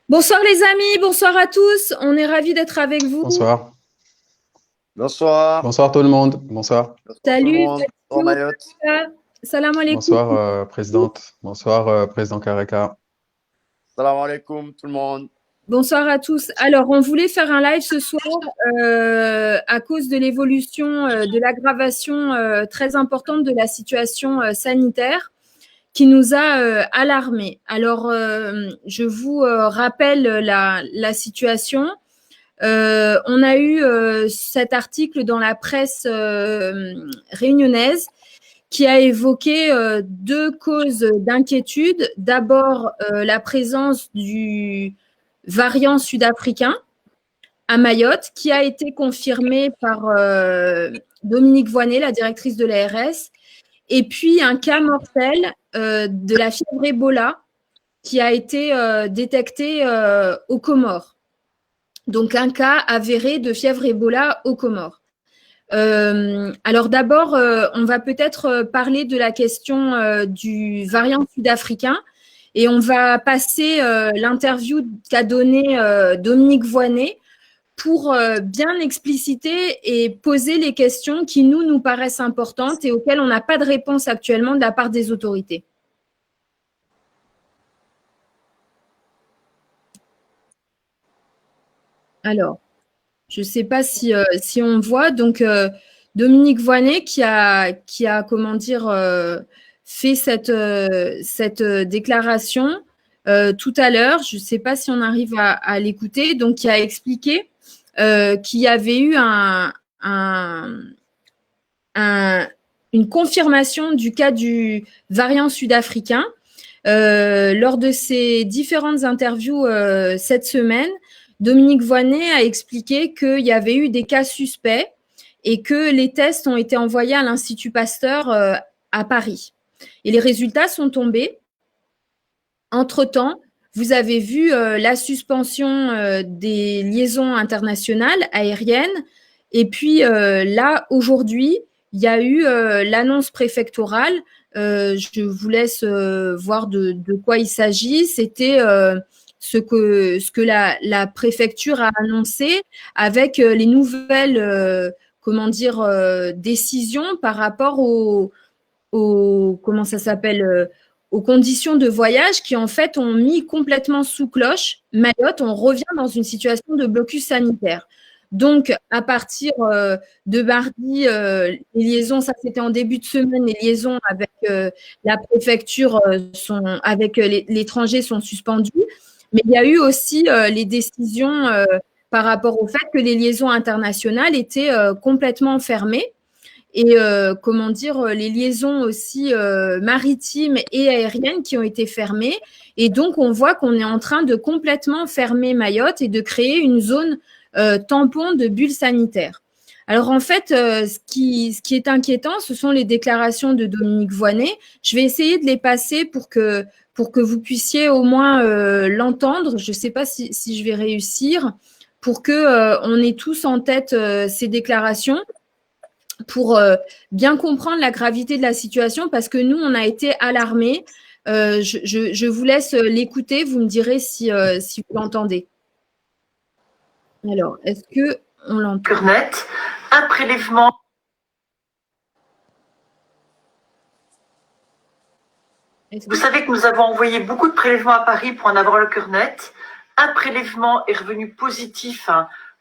Bonsoir les amis, bonsoir à tous. On est ravis d'être avec vous. Bonsoir. Bonsoir. Bonsoir tout le monde. Bonsoir. Bonsoir tout le Salut, monde. Bonsoir Mayotte. salam alaikum. Bonsoir, Présidente. Bonsoir, Président Kareka. Salam alaikum tout le monde. Bonsoir à tous. Alors, on voulait faire un live ce soir à cause de l'évolution, de l'aggravation très importante de la situation sanitaire qui nous a alarmés. Alors, je vous rappelle la situation. On a eu cet article dans la presse réunionnaise qui a évoqué deux causes d'inquiétude. D'abord, la présence du variant sud-africain à Mayotte, qui a été confirmé par Dominique Voynet, la directrice de l'ARS, et puis un cas mortel de la fièvre Ebola qui a été détecté aux Comores. Donc, un cas avéré de fièvre Ebola aux Comores. Alors d'abord, on va peut-être parler de la question du variant sud-africain et on va passer l'interview qu'a donnée Dominique Voynet pour bien expliciter et poser les questions qui nous paraissent importantes et auxquelles on n'a pas de réponse actuellement de la part des autorités. Alors, je ne sais pas si on voit. Donc, Dominique Voynet qui a comment dire, fait cette déclaration tout à l'heure. Je ne sais pas si on arrive à l'écouter. Donc, qui a expliqué qu'il y avait eu une confirmation du cas du variant sud-africain lors de ses différentes interviews cette semaine. Dominique Voynet a expliqué qu'il y avait eu des cas suspects et que les tests ont été envoyés à l'Institut Pasteur à Paris. Et les résultats sont tombés. Entre-temps, vous avez vu la suspension des liaisons internationales aériennes. Et puis là, aujourd'hui, il y a eu l'annonce préfectorale. Je vous laisse voir de quoi il s'agit. C'était ce que la préfecture a annoncé avec les nouvelles décisions par rapport aux conditions de voyage qui en fait ont mis complètement sous cloche Mayotte. On revient dans une situation de blocus sanitaire. Donc, à partir de mardi, les liaisons, ça c'était en début de semaine, les liaisons avec la préfecture avec l'étranger sont suspendues. Mais il y a eu aussi les décisions par rapport au fait que les liaisons internationales étaient complètement fermées. Et les liaisons aussi maritimes et aériennes qui ont été fermées. Et donc, on voit qu'on est en train de complètement fermer Mayotte et de créer une zone tampon de bulle sanitaire. Alors, en fait, ce qui est inquiétant, ce sont les déclarations de Dominique Voynet. Je vais essayer de les passer pour que vous puissiez au moins l'entendre. Je ne sais pas si je vais réussir pour qu'on ait tous en tête ces déclarations pour bien comprendre la gravité de la situation parce que nous, on a été alarmés. Je vous laisse l'écouter. Vous me direz si vous l'entendez. Alors, est-ce qu'on l'entend? Net, un prélèvement. Vous savez que nous avons envoyé beaucoup de prélèvements à Paris pour en avoir le cœur net. Un prélèvement est revenu positif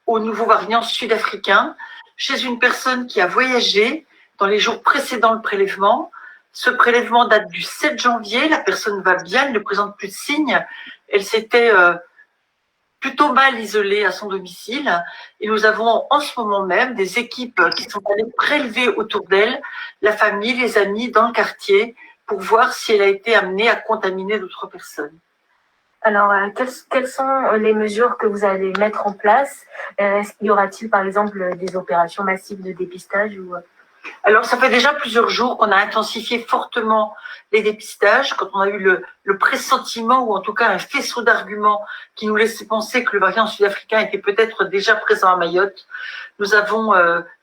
au nouveau variant sud-africain chez une personne qui a voyagé dans les jours précédant le prélèvement. Ce prélèvement date du 7 janvier. La personne va bien, elle ne présente plus de signes. Elle s'était plutôt mal isolée à son domicile. Et nous avons en ce moment même des équipes qui sont allées prélever autour d'elle la famille, les amis dans le quartier pour voir si elle a été amenée à contaminer d'autres personnes. Alors, quelles sont les mesures que vous allez mettre en place? Y aura-t-il, par exemple, des opérations massives de dépistage ou... Alors, ça fait déjà plusieurs jours qu'on a intensifié fortement les dépistages, quand on a eu le pressentiment, ou en tout cas un faisceau d'arguments qui nous laissait penser que le variant sud-africain était peut-être déjà présent à Mayotte. Nous avons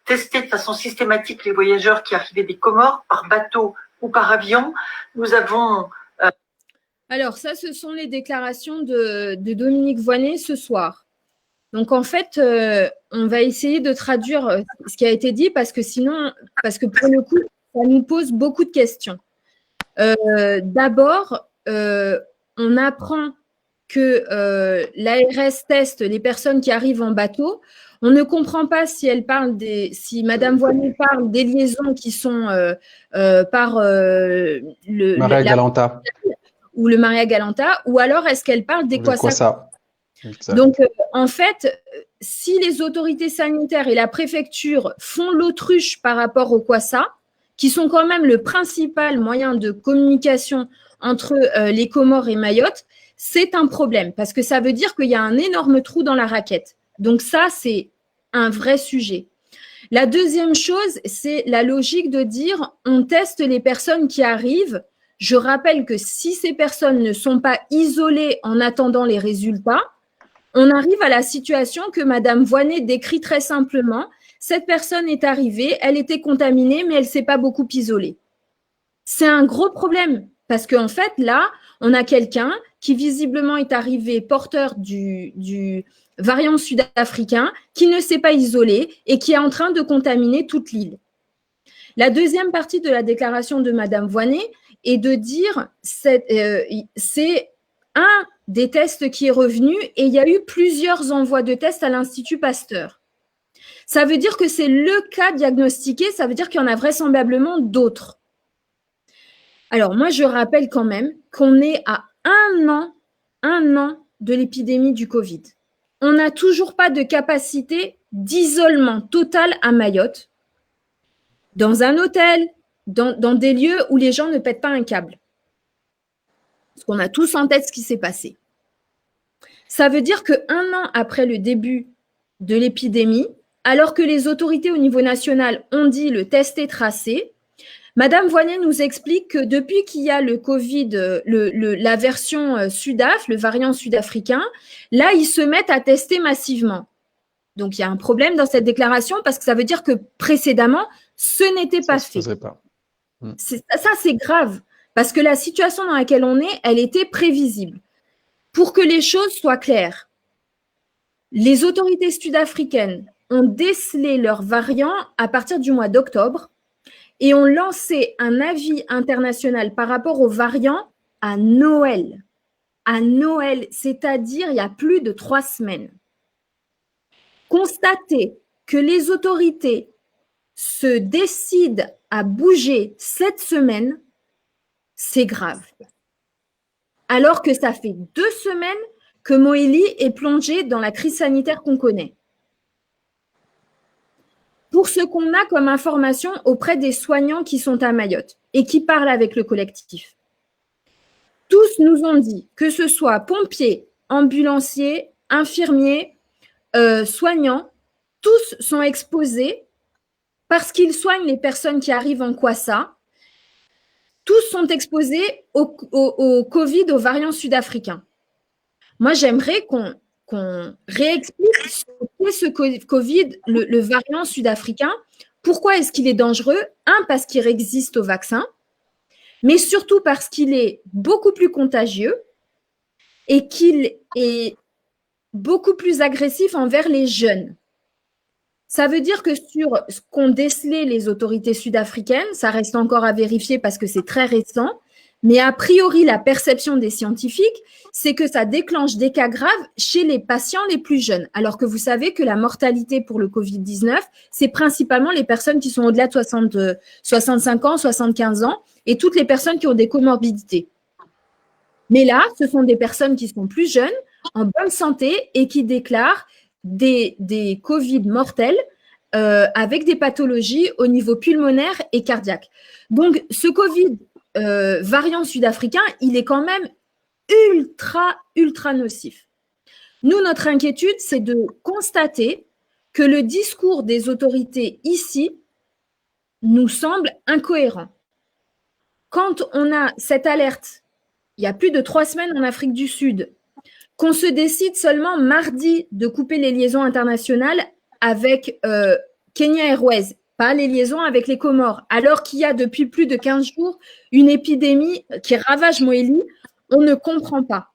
testé de façon systématique les voyageurs qui arrivaient des Comores, par bateau ou par avion. Nous avons... Alors, ça, ce sont les déclarations de Dominique Voynet ce soir. Donc, en fait, on va essayer de traduire ce qui a été dit parce que pour le coup, ça nous pose beaucoup de questions. D'abord, on apprend que l'ARS teste les personnes qui arrivent en bateau. On ne comprend pas si Madame Voynet parle des liaisons qui sont par Maria Galanta ou le Maria Galanta, ou alors est-ce qu'elle parle des Kwassa. Donc, en fait, si les autorités sanitaires et la préfecture font l'autruche par rapport aux Kwassa, qui sont quand même le principal moyen de communication entre les Comores et Mayotte, c'est un problème parce que ça veut dire qu'il y a un énorme trou dans la raquette. Donc ça, c'est un vrai sujet. La deuxième chose, c'est la logique de dire on teste les personnes qui arrivent. Je rappelle que si ces personnes ne sont pas isolées en attendant les résultats, on arrive à la situation que Madame Voynet décrit très simplement. Cette personne est arrivée, elle était contaminée, mais elle ne s'est pas beaucoup isolée. C'est un gros problème parce qu'en fait, là, on a quelqu'un qui visiblement est arrivé porteur du variant sud-africain, qui ne s'est pas isolé et qui est en train de contaminer toute l'île. La deuxième partie de la déclaration de Madame Voynet est de dire c'est un des tests qui est revenu et il y a eu plusieurs envois de tests à l'Institut Pasteur. Ça veut dire que c'est le cas diagnostiqué, ça veut dire qu'il y en a vraisemblablement d'autres. Alors, moi, je rappelle quand même qu'on est à un an de l'épidémie du Covid. On n'a toujours pas de capacité d'isolement total à Mayotte, dans un hôtel, dans des lieux où les gens ne pètent pas un câble. Parce qu'on a tous en tête ce qui s'est passé. Ça veut dire qu'un an après le début de l'épidémie, alors que les autorités au niveau national ont dit le test est tracé, Madame Voynet nous explique que depuis qu'il y a le Covid, la version Sudaf, le variant sud-africain, là, ils se mettent à tester massivement. Donc, il y a un problème dans cette déclaration parce que ça veut dire que précédemment, ce n'était pas fait. Ça, c'est grave parce que la situation dans laquelle on est, elle était prévisible. Pour que les choses soient claires, les autorités sud-africaines ont décelé leurs variants à partir du mois d'octobre et ont lancé un avis international par rapport aux variants à Noël. À Noël, c'est-à-dire il y a plus de 3 semaines. Constater que les autorités se décident à bouger cette semaine, c'est grave. Alors que ça fait 2 semaines que Moélie est plongé dans la crise sanitaire qu'on connaît. Pour ce qu'on a comme information auprès des soignants qui sont à Mayotte et qui parlent avec le collectif, tous nous ont dit, que ce soit pompiers, ambulanciers, infirmiers, soignants, tous sont exposés parce qu'ils soignent les personnes qui arrivent en Kwassa. Tous sont exposés au Covid, au variant sud-africain. Moi, j'aimerais qu'on réexplique ce qu'est ce Covid, le variant sud-africain. Pourquoi est-ce qu'il est dangereux? Parce qu'il résiste au vaccin, mais surtout parce qu'il est beaucoup plus contagieux et qu'il est beaucoup plus agressif envers les jeunes. Ça veut dire que sur ce qu'ont décelé les autorités sud-africaines, ça reste encore à vérifier parce que c'est très récent, mais a priori, la perception des scientifiques, c'est que ça déclenche des cas graves chez les patients les plus jeunes. Alors que vous savez que la mortalité pour le Covid-19, c'est principalement les personnes qui sont au-delà de 65 ans, 75 ans et toutes les personnes qui ont des comorbidités. Mais là, ce sont des personnes qui sont plus jeunes, en bonne santé et qui déclarent des Covid mortels avec des pathologies au niveau pulmonaire et cardiaque. Donc, ce Covid variant sud-africain, il est quand même ultra nocif. Nous, notre inquiétude, c'est de constater que le discours des autorités ici nous semble incohérent. Quand on a cette alerte, il y a plus de 3 semaines en Afrique du Sud, qu'on se décide seulement mardi de couper les liaisons internationales avec Kenya Airways, pas les liaisons avec les Comores, alors qu'il y a depuis plus de 15 jours une épidémie qui ravage Moélie on ne comprend pas.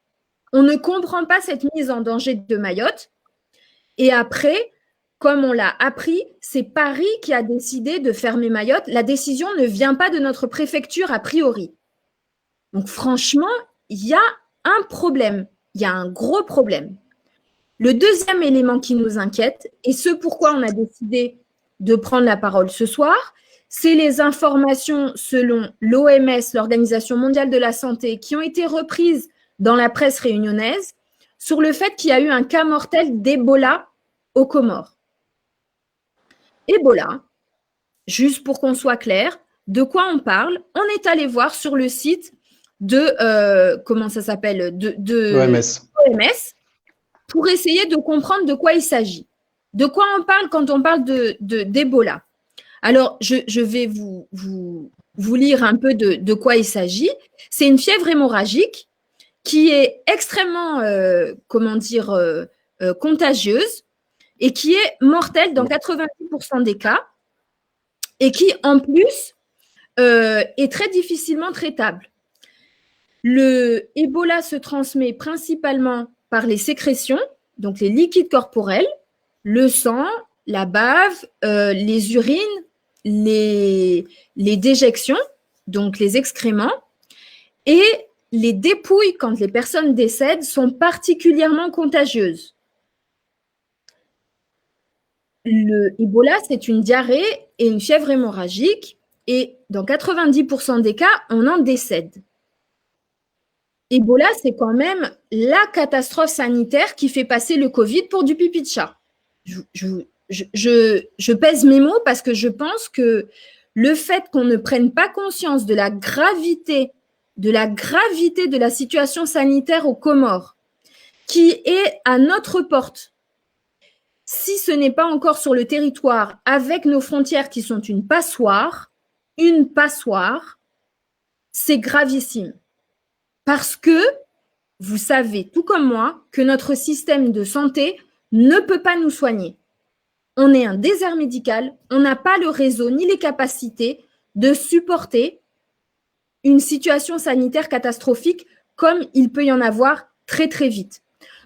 On ne comprend pas cette mise en danger de Mayotte. Et après, comme on l'a appris, c'est Paris qui a décidé de fermer Mayotte. La décision ne vient pas de notre préfecture a priori. Donc franchement, il y a un problème. Il y a un gros problème. Le deuxième élément qui nous inquiète, et ce pourquoi on a décidé de prendre la parole ce soir, c'est les informations selon l'OMS, l'Organisation mondiale de la santé, qui ont été reprises dans la presse réunionnaise sur le fait qu'il y a eu un cas mortel d'Ebola aux Comores. Ebola, juste pour qu'on soit clair, de quoi on parle? On est allé voir sur le site de, comment ça s'appelle, de l'OMS pour essayer de comprendre de quoi il s'agit. De quoi on parle quand on parle d'Ebola? Alors, je vais vous lire un peu de quoi il s'agit. C'est une fièvre hémorragique qui est extrêmement, contagieuse et qui est mortelle dans 90% des cas et qui, en plus, est très difficilement traitable. Le Ebola se transmet principalement par les sécrétions, donc les liquides corporels, le sang, la bave, les urines, les déjections, donc les excréments, et les dépouilles, quand les personnes décèdent, sont particulièrement contagieuses. Le Ebola, c'est une diarrhée et une fièvre hémorragique, et dans 90% des cas, on en décède. Ebola, c'est quand même la catastrophe sanitaire qui fait passer le Covid pour du pipi de chat. Je pèse mes mots parce que je pense que le fait qu'on ne prenne pas conscience de la gravité de la situation sanitaire aux Comores, qui est à notre porte, si ce n'est pas encore sur le territoire, avec nos frontières qui sont une passoire, c'est gravissime. Parce que vous savez, tout comme moi, que notre système de santé ne peut pas nous soigner. On est un désert médical, on n'a pas le réseau ni les capacités de supporter une situation sanitaire catastrophique comme il peut y en avoir très très vite.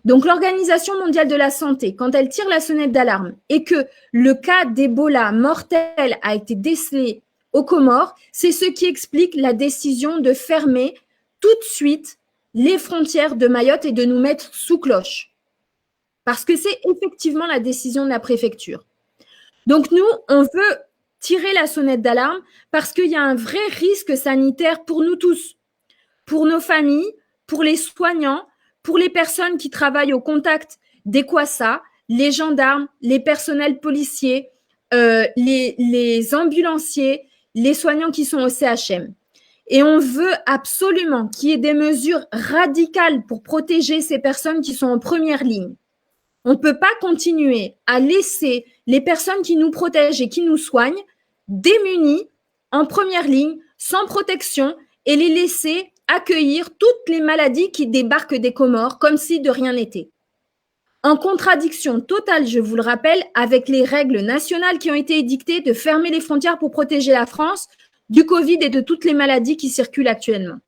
Donc l'Organisation mondiale de la santé, quand elle tire la sonnette d'alarme et que le cas d'Ebola mortel a été décelé aux Comores, c'est ce qui explique la décision de fermer tout de suite les frontières de Mayotte et de nous mettre sous cloche. Parce que c'est effectivement la décision de la préfecture. Donc nous, on veut tirer la sonnette d'alarme parce qu'il y a un vrai risque sanitaire pour nous tous, pour nos familles, pour les soignants, pour les personnes qui travaillent au contact des Kwassa, les gendarmes, les personnels policiers, les ambulanciers, les soignants qui sont au CHM. Et on veut absolument qu'il y ait des mesures radicales pour protéger ces personnes qui sont en première ligne. On ne peut pas continuer à laisser les personnes qui nous protègent et qui nous soignent démunies, en première ligne, sans protection, et les laisser accueillir toutes les maladies qui débarquent des Comores comme si de rien n'était. En contradiction totale, je vous le rappelle, avec les règles nationales qui ont été édictées de fermer les frontières pour protéger la France du Covid et de toutes les maladies qui circulent actuellement.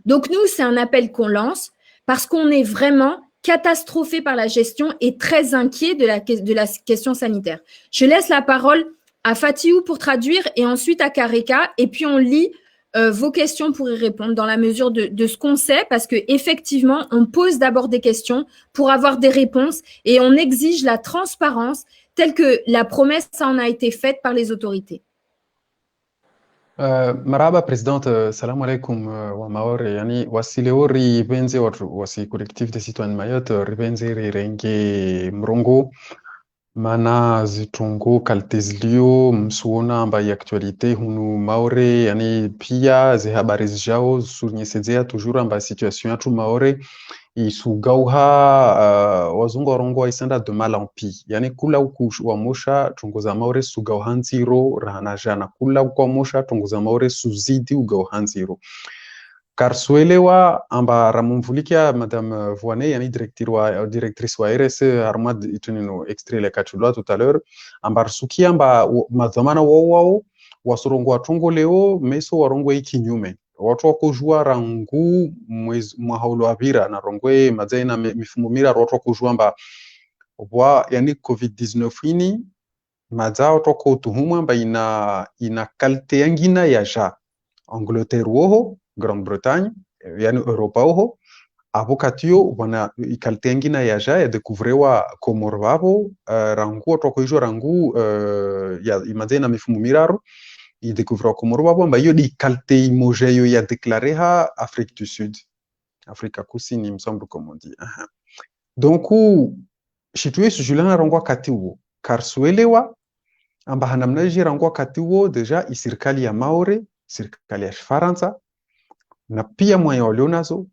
Donc nous, c'est un appel qu'on lance parce qu'on est vraiment catastrophé par la gestion et très inquiet de la question sanitaire. Je laisse la parole à Fatiou pour traduire et ensuite à Kareka, et puis on lit vos questions pour y répondre dans la mesure de ce qu'on sait, parce qu'effectivement, on pose d'abord des questions pour avoir des réponses et on exige la transparence telle que la promesse en a été faite par les autorités. Marhaba Présidente, salam alaikum wa maor, yani wasileo rivenze wasi collectif des citoyens de Mayotte rivenze rirenge mrongo mana zitongo kaltezlio msuona amba actualité hunu maore yani pia ze habari zao sunyesezea toujours amba situation yatu maore isugauha wazungu warongo isanda de mal en pis yani kula wa mosha tungoza maore sugauha nziro rahana jana kula kwa mosha tungoza maore suzidi ugauha nziro karsuelewa amba ramumvulikia madame Voine yani directrice wa RS armad itunino extrait le katulwa tout à l'heure amba sukia amba madhamana wao wasorongo watongo leo meso warongo ikinyume watu wakujua rangu mwahaulo avira na rongwe mazaina mifumo mira watu wakujua mba wa yani COVID-19 ini mazao toko utuhumwa mba ina kalte yangina ya ja Angleterre woho, Grande-Bretagne, yani Europa woho, avokatio wana ikalte yangina ya ja ya dekuvrewa Komoro wavo, rangu watu wakujua rangu ya imazaina mifumo miraru i découvre Komoro wabo mba hiyo di kalte imojeyo ya déclaré Afrique du Sud, Afrika Kusini, il me semble comme on dit. Donc shituye sujulana rangwa kati uo karsuelewa amba hanamnaji rangwa kati uo deja isirikali ya Maore, sirikali ya Faransa na pia mwaya walionazo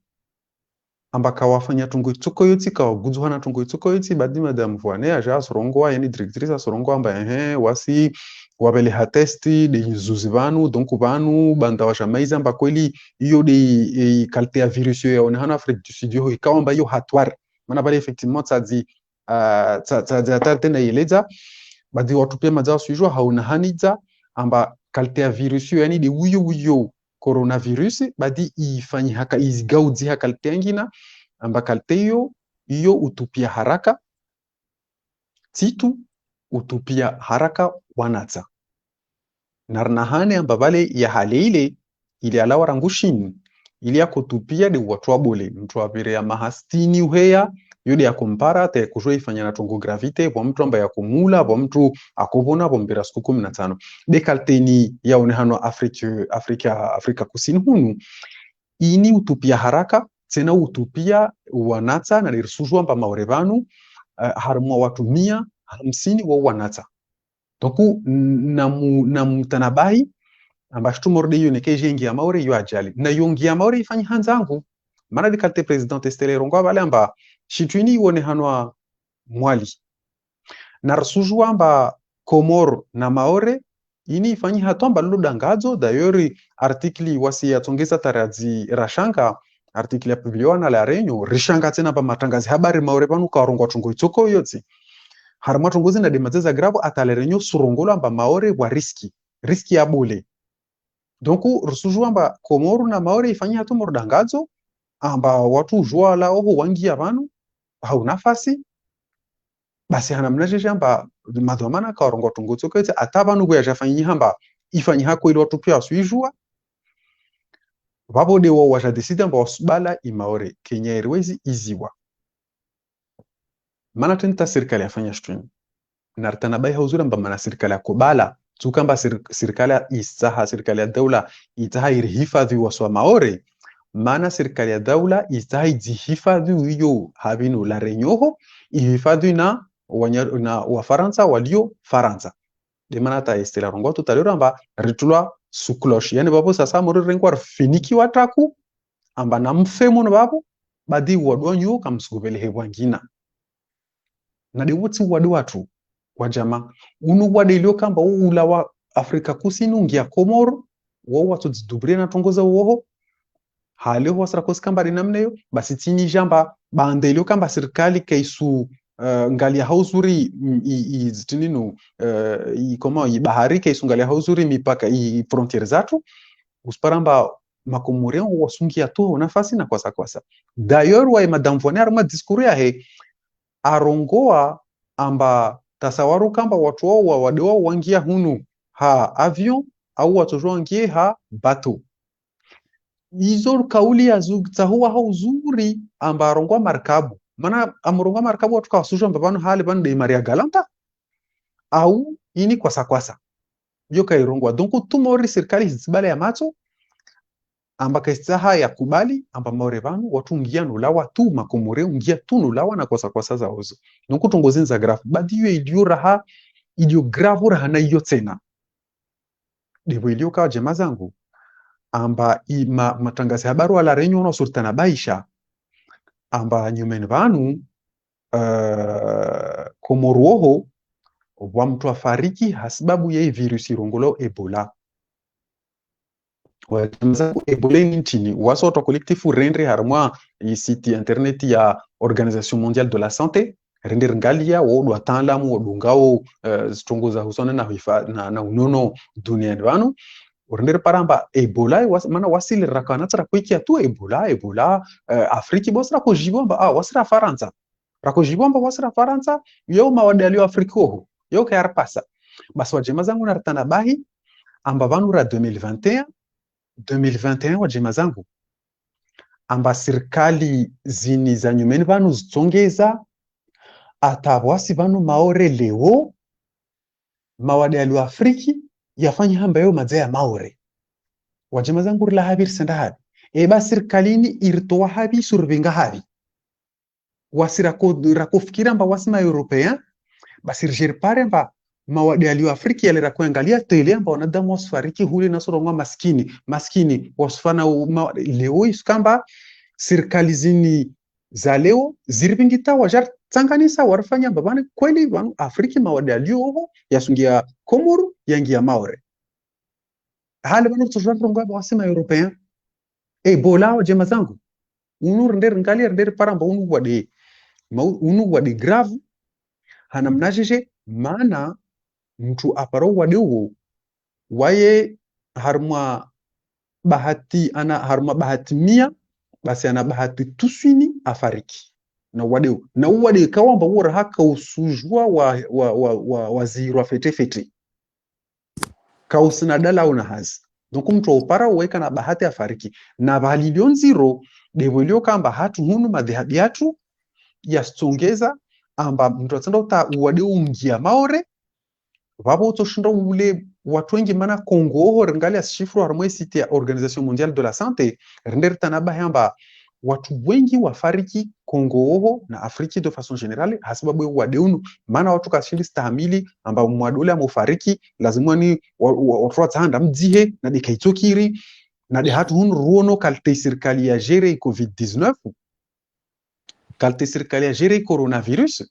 amba kawafanya tungo itsuko yoti kawagudzwana tungo itsuko yoti badi madame Voine aja asorongwa yani directrice asorongwa amba wasi wabele hatesti de zuzi vanu donc vanu banda washamaiza amba kweli hiyo de kalte ya virus yo yaonekana Afrique du Sud yo ikawa amba hiyo hatwar maana bale effectivement tsadzi tena ileza badi watu pia mazao sujua hauna haniza amba kalte ya virus yo yani de uyo coronavirus badi ifanyi haka izgaudzi haka kalte yangina amba kalte yo utupia haraka titu utupia haraka wanatsa narnahane amba vale ya hale ile alawa rangushin ili yakutupia de watu abole mtu avire ya mahastini uheya yode ya kompara te kujua ifanya na tongo gravite kwa mtu amba ya kumula kwa mtu akubona kwa mpira siku 15 de kalteni ya onehano Afrika Kusini hunu ini utupia haraka tena utupia wanatsa na lirsujwa amba maorevanu harumwa watu 150 wa wanatsa doku na mutanabai amba shtumorde hiyo nekeje ingia maore yo ajali na yongia maore ifanyi hanzangu mana dikalte president estele rongo vale amba shitwini wone hanwa mwali na rusujwa amba Komoro na maore ini ifanyi hatomba ludangazo dayori artikli wasi yatongeza tarazi rashanga artikli ya publiwana la renyo rishanga tena pa matangazi habari maore panu karongo tungo itoko yotsi harma tungozi na demazeza gravo atalerenyo surongolo amba maore wa riski ya bole donc rusujwa amba Komoro na maore ifanyi hatomo rudangazo amba watu ujua la oho wangi abantu hau nafasi basi hanamnaje amba madhamana karongo tungutso kwete atabanu bwa jafanyi hamba ifanyi hako ile watu pia suijua babo de wa decide amba wasubala imaore Kenya Airways iziwa mana tenta serikali afanya stream nartana bai hauzura amba mana serikali akubala tukamba serikali isaha serikali ya daula itaha irhifadhi waswa maore mana serikali ya daula itaha jihifadhi hiyo habinu la renyoho ihifadhi na Wafaransa walio Faransa de mana ta estela rongo tutalero amba ritulwa suklosh yani babo sasa muri rengwa finiki wataku amba na mfemo no babo badi wadonyo kamsugubele hebwangina na de wotsi wadu watu wajama unu wadelio kamba ula wa Afrika Kusini ungia Komoro wo watu zidubre na tongoza woho hale ho wasra koskamba dinamneyo basi tini jamba bandelio kamba serikali kaisu ngali hauzuri izitininu kama bahari kaisu ngali hauzuri mipaka i frontier zatu usparamba makomoreo wasungia to nafasi na kwasa d'ailleurs wa madame Voine arma discours ya he arongoa amba tasawaru kamba watu wao wadewa wangia hunu ha avion au watu wangie ha bateau izo kauli ya zugtahuwa hauzuri amba arongoa markabu mana amurongoa markabu watu kawasujwa mbabano hali banu de Maria Galanta au ini kwasa yo kairongwa donc tumori serikali zibale ya macho amba kaistaha ya kubali amba maorevanu watu ngia nulawa tu makomore ngia tu nulawa na kwasa za ozo donc tungozinza graph badiyo idio grave raha iyo tena devo ilio kawa jema zangu amba matangazo habaru wala renyo no sultana baisha amba nyumen vanu Komoro wa mtu afariki hasibabu ya virusi rongolo Ebola wazangu Ebola nchini wasoto kolektifu rendre harmwa site internet ya Organisation Mondiale de la Santé render ngalia wo do atanlamu wo dungao zitongoza husona na unono duniani vanu urender paramba Ebola mana wasili rakanatra kuikia tu Ebola Afriki bosra ko jibomba wasra Faransa rako jibomba wasra Faransa yo mawadalio Afriko yo kayarpasa basi wajema zangu naritana bahi amba vanu ra 2021 wajema zangu amba serikali zini za nyumeni vanu zitongeza atawasi vanu maore leo mawadalio Afriki yafanya hamba yo mazaya maore wajema zangu rila habir senda habi basi serikalini irtoa habi survinga habi rako fikira amba wasima Europea basi rjerpare amba mawadalio Afriki yale rakuangalia tele amba wanadamu wasufariki huli nasoronga maskini wasufana leo iskamba serikali zini za leo zirvingita wajar tsanganisa warfanya amba bana kweli vanu Afriki mawadalio yasungia Komoro yangia maore hali vanu tsoronga wasima Europea Ebola wajema zangu unu render paramba unu wade grave hana mnajeje maana mtu aparo wadeu waye harma bahati mia basi ana bahati tuswini afariki na wadeu na wade kawamba wora haka usujwa wazirwa fete kausina dala una hazi donc mtu upara uweka na bahati afariki na valilion zero devolio kamba hatu hunu madhehabi yatu yastongeza amba mtu atenda uta wadeu ungia maore vapo utoshinda ule watu wengi mana Kongo ringali asishifru harumwe site ya Organisation Mondiale de la Santé render tanaba hamba watu wengi wafariki Kongo na Afriki de façon générale hasababu wadeunu mana watu kashindi stahamili amba mwadule amufariki lazima ni watu watahanda mdzihe na dikaitokiri na de hatu hunu ruono kalte serikali ya gere COVID-19 kalte serikali ya gere coronavirus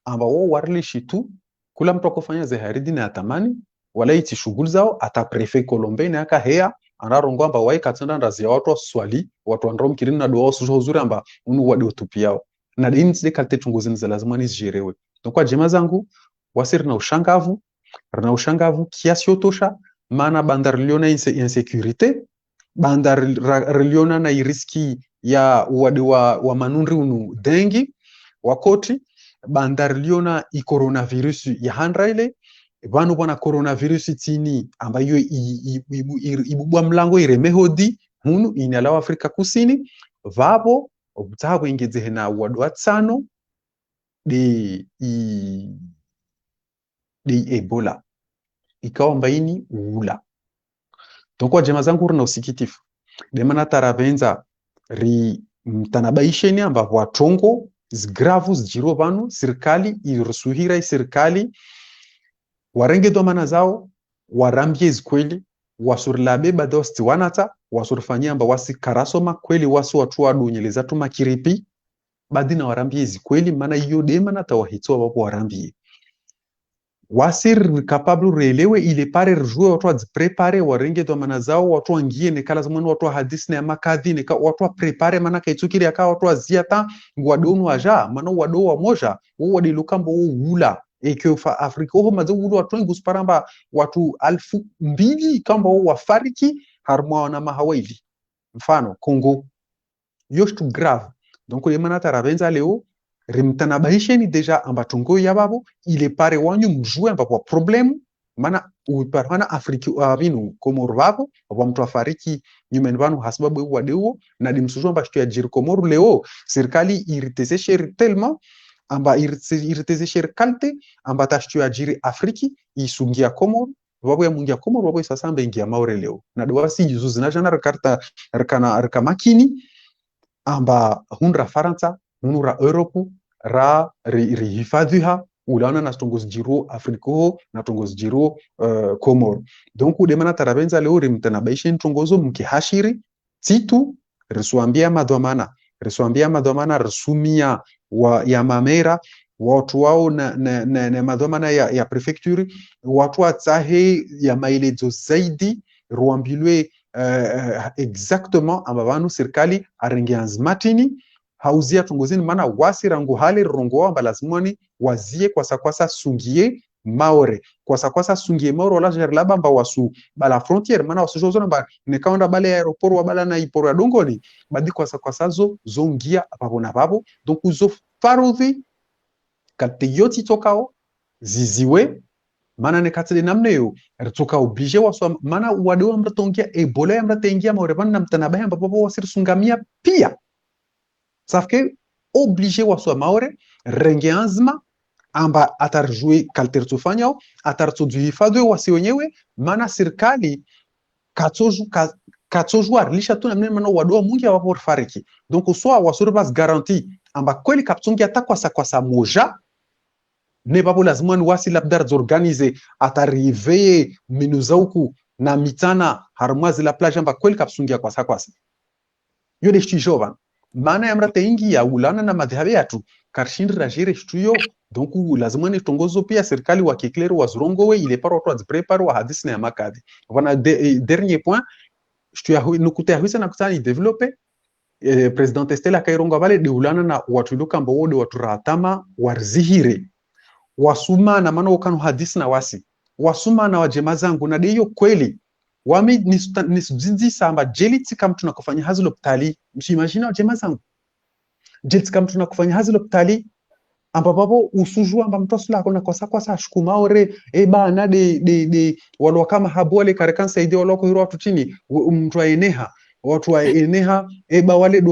amba warle shitu kula mtu akofanya zaharidi na atamani wala iti shughuli zao ata prefet Colombe na aka hea anarongo amba wai katenda ndazi ya watu waswali watu andro mkirini na doa sujo uzuri amba unu wadi utupi yao na dini zile kalte chunguzini za lazima nizijerewe kwa jema zangu wasiri na ushangavu kiasi yotosha maana bandar liona insecurity bandar liona na iriski ya wadi wa manunri unu dengi wakoti bandar liona i coronavirus ya handraile vanu wana coronavirus tini ambayo ibubwa mlango iremehodi hunu inalawa Afrika Kusini vabo obutabu ingeze na wadu watsano de Ebola ikawa mbaini ula tokwa jema zangu na usikitifu demana taravenza ri mtanabaisheni amba watongo zgravu zjiro vanu serikali irusuhira serikali warenge domana zao warambie kweli wasurlabe badosti wanata wasurfanyia amba wasi karasoma kweli wasu watu wadunyeleza tu makiripi badina warambie kweli maana hiyo demana tawahitoa wapo warambie wasir capable relewe ile pare rjue watu waziprepare warenge domana zao watu wangie nekala zamani watu hadisi na makadhi neka watu prepare maana kaitukiri aka watu waziata ngwadonu aja maana wado wa moja wadi lukambo ula ekyofa Afrika ho mazo ulu watu wengi usparamba watu 2000 kamba wafariki harmwa na mahawaili mfano Kongo yoshtu grave donc yemana taravenza leo rimtanabahisheni deja amba tongo yababo ile pare wanyu mjue amba kwa problemu mana uparhana Afrika avinu Komoro babo wa mtu afariki nyumen vanu hasababu wadeo na dimsujo amba shtu ya jiri Komoro leo serikali iritezeshe tellement amba iritezeshe kalte amba tashtu ya jiri Afriki isungia Komoro wabo ya mungia Komoro wabo sasa amba ingia maore leo na doasi yuzu na jana raka makini amba hunra Faransa hunura Europe ra rihifadhiha ulana na tongozi jiro Afriko na tongozi jiro Komoro donc udemana tarabenza leo rimtanabaisha ntongozo mkihashiri titu risuambia madhamana risumia ya mamera watu wao na madhamana ya prefecture watu watahe ya maelezo zaidi ruambilwe exactement ambavanu serikali arengeanzmatini hauzia tongozini mana wasi rangu hali rongo amba lazimani wazie kwasa sungie maore kwasa sungie maore wala jar laba mba wasu bala frontier mana wasu jozona ba ne kaunda bale aeroport wa bala na iporo ya dongoni badi kwasa zo zongia papo na papo donc uzo farudhi kate yoti tokao ziziwe mana ne katse namneyo ritoka oblige wasu mana wade wa mratongia ebola ya mratengia maore bana namtana amba papo wasir sungamia pia safke oblige wasu maore renge anzma amba atarjui kaltertufanyao atartuduhifadhi wasi wenyewe maana serikali katsoju arlisha tu namne mana wadoa mungi wapo fariki donc soit wasuru bas garantie amba kweli kaptungi atakwasa kwasa moja ne babu lazima ni wasi labdar zorganize atarive minuzauku na mitana harmwazi la plage amba kweli kapsungia kwasa yode shijova maana ya mrate ingi ya ulana na madhhabi yatu karshindra jere shtuyo donc lazima ni tongozo pia serikali wa kiklero wa zurongowe ile paro watu prepare wa hadisi na makadi wana dernier point shtuya nukutea huisa na kutani developer president Estela Kaironga vale de ulana na watu luka mbode watu ratama warzihire wasuma na maana ukanu hadisi na wasi wasuma na wajema zangu na hiyo kweli wami nisudzinzi samba jeliti kama tunakufanya hazi lopitali mshimashina wajema zangu jeliti kama tunakufanya hazi lopitali ambapo usuju amba mtosula kona kwasa shukumaore bana de walwa kama habole karekansa ide waloko hiro watu chini mtu aeneha watu waeneha wale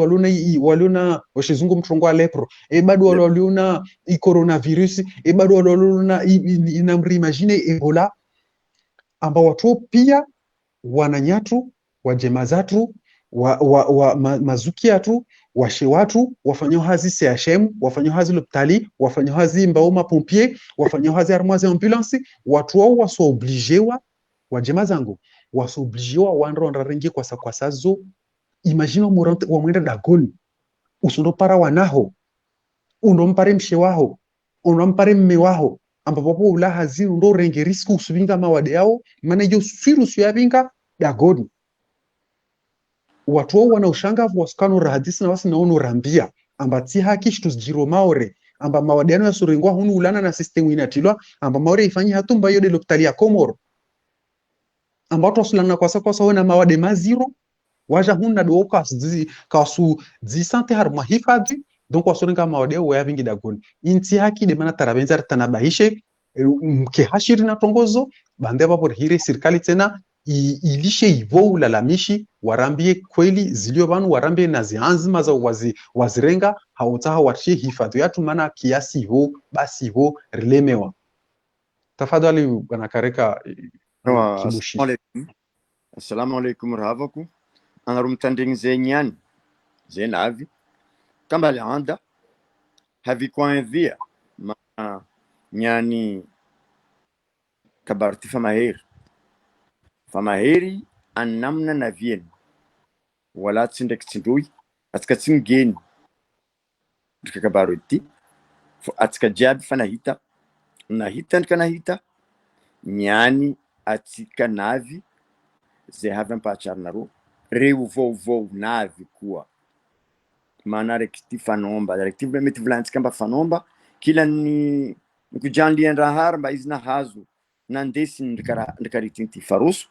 waluna washizungu mtongo wa lepro bado waluna coronavirus bado waluna inamri imagine ebola amba watu pia wananyatu wajema zatu mazuki yatu washe watu wafanyao hazi CHM wafanyao hazi lopitali wafanyao hazi mbaoma pompier wafanyao hazi armoise ambulance watu wao waso obligewa wajema zangu waso obligewa wanro rengi kwa sazo imagine murante wa mwenda dagoni usundo para wanaho unompare mshe waho unompare mme waho ambapo ula hazi ndo rengi risku usubinga mawade yao maana hiyo virus yabinga dagoni watu wao wana ushangavu wasukano rahadisi na wasi naono rambia amba ti haki shituzjiro maore amba mawadiano ya surengwa hunu ulana na system inatilwa amba maore ifanyi hatumba yode lopitali ya Komoro amba watu wasulana kwa wana mawade maziro waja huna doka kasu zisante harma hifadhi donc wasurenga mawade wa ya vingi dagoni inti haki de mana tarabenza tanabahishe mke hashiri na tongozo bande bapo hire serikali tena ilishe ivo ulalamishi warambie kweli zilio banu warambie na zianzima za wazirenga hautaha watie hifadhi yatu maana kiasi ivo basi ivo rilemewa tafadhali bwana Kareka assalamu alaikum rahavaku anarum tanding zenyan zenavi kambali anda havi kuanzia ma nyani kabarti famaheri annamna na vien wala tsindek tsindui atska tsingeni kabaroti atska jabi fanahita nahita nyani atika navi ze haven pacharnaro reu vou navi kuwa mana rekti fanomba rekti meti vlanti kamba fanomba kila ni kujanli enrahar ba izna hazu nandesi ndikaritinti farusu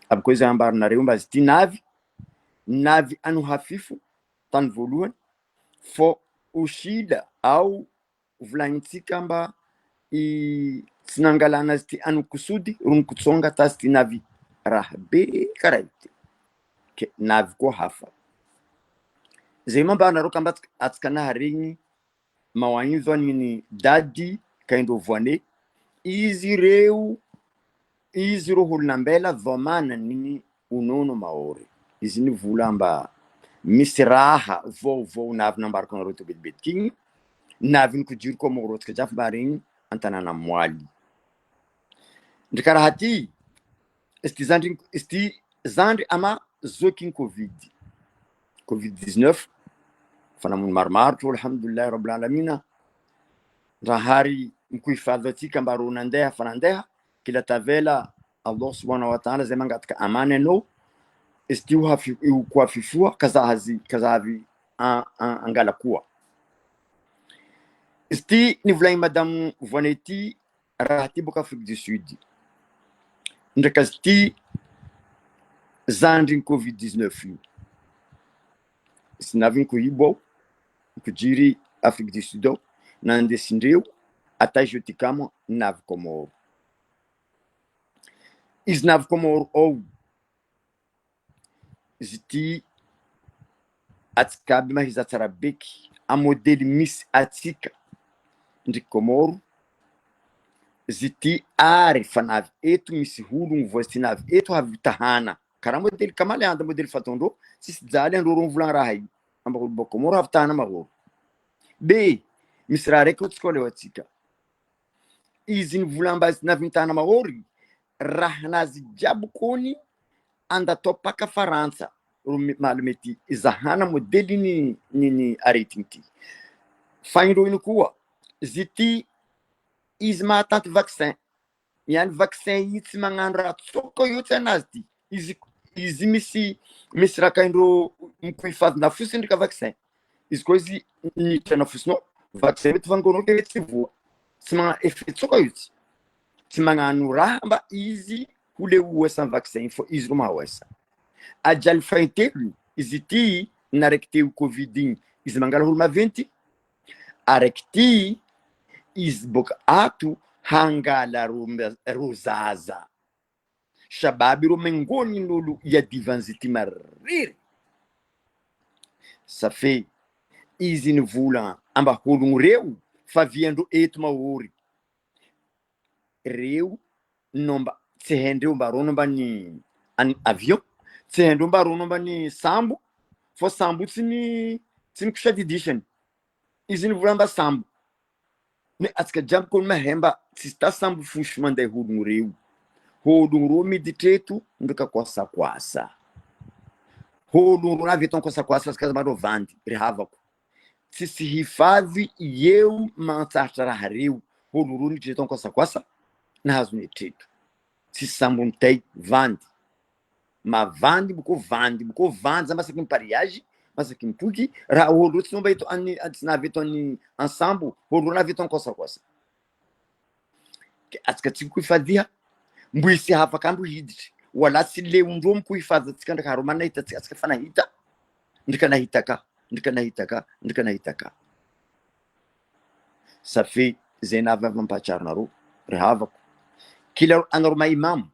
abkoiza ambar na reumba ziti navi anu hafifu tan voluan fo ushida au vlanti kamba sinangalana ziti anu kusudi kutsonga tasti navi rahbe karaiti ke navi ko hafa zema bana rokamba atskana harini mawanyizo nini dadi kaindo voane izireu iziro nambela dhamana nini unono maore izini vulamba misraha vo nav nambar kon roto bit king navin kujir ko morot ka jaf baring antana na mwali ndikara hati zandri ama zokin covid-19 fana mun marmartu alhamdulillah rabbil alamin rahari mkuifadhati kamba runandeha fanandeha kila tavela Allah subhanahu wa ta'ala zema katika amane no istiwa kwa fifua kazavi angala kuwa isti ni vlai madam voneti raha ty boka Afrique du Sud ndraiky azy ty zandriny Covid-19 io sy naviny ko ibo ko jiry Afrique du Sud ao nandesindreo ata jeu tikamo navy Comore izy navy Comore ao izy ty atsika aby mahiza tsara beky a modely misy atsika ndriky Comore izy ty ary fa navy eto misy ologno voizy ty navy eto havitahana karaha modely kamaly anda modely fatondro tsisy jaly androro volagna raha io amba olo boko Comore havitahana mahoro be misy raha raiky otsika leo atsika izy nivolambazy navy mitahana mahoro raha nazy jiaby kony andatao paka Farantsa maly mety zahana modely ny aretigny ty fagnindreo iny koa izy ty izy mahatanty vaccin miany vaccin io tsy magnano raha tsoko io tsy anazy ty izy misy raha kaindreo mikohifady nafosy ndrika vaccin izy koa izy niditra nafosinao vaccin mety vangonao ke tsy voa tsy magnano effet tsoko io tsy magnano raha mba izy ho le oasa vaccin fo izy ro mahoasa ajaly fahintelo izy ty naraiky teo Covid igny izy mangala olo maventy araiky ty izy boka ato hangala ro zaza shababy ro mengoni n'olo iadivan'izy ty mariry safe izy nivola amba ologno reo fa viandro eto mahory reo nomba tsy haindreo mba rono mba ny avion tsy haindreo mba rono mba ny sambo fo sambo tsy ny kusadidisany izy nivola mba sambo ne atsika jiaby koa mahay mba tsisy ta sambo fosy manday ologno reo ologno ro miditreto ndreka koasakoasa ologno ro navy eto koasakoasa aska mandro vandy rehavako tsisy hifadhy eo mantsaritra raha reo ologno ro niditreto koasakoasa nahazo netreto tsisy sambo nitay vandy mavandy boko vandy zamasaky ny pariage masaky mitoky raha olo tsy nomba eto tsy navy eto any ensemble olo navy eto koasakoasa atsika tsy kuhifadhiha mbo isy hafaka andro hiditry wala tsy leondro mikuhifadhy atsika ndraka haro manahita atsika fa nahita ndrika nahita ka safe zay navy mampahatsarynaro rehavako kila anaro maimamo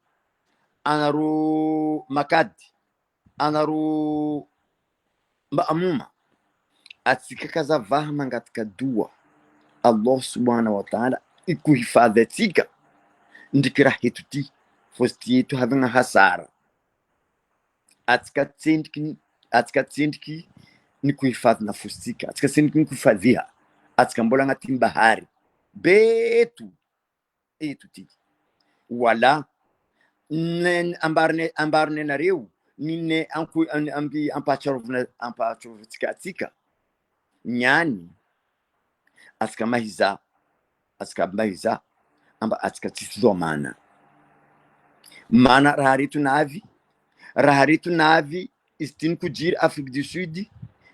anaro makady anaro mbaamuma atsika kazavaha mangatika doa Allah subhanahu wa ta'ala ikuhifadhi atsika ndriky raha eto ty fosy ty eto havagna hasara atsika tsendriky ny kuhifadhi na fositsika atsika tsendriky ny kuhifadhiha atsika mbola agnaty bahary beto eto ty wala ambariny anareo nine ampahatsiarovitsika atsika niany atsika mahiza amba atsika tsisy zomana mana raha reto navy izy ty nikojiry Afrique du Sud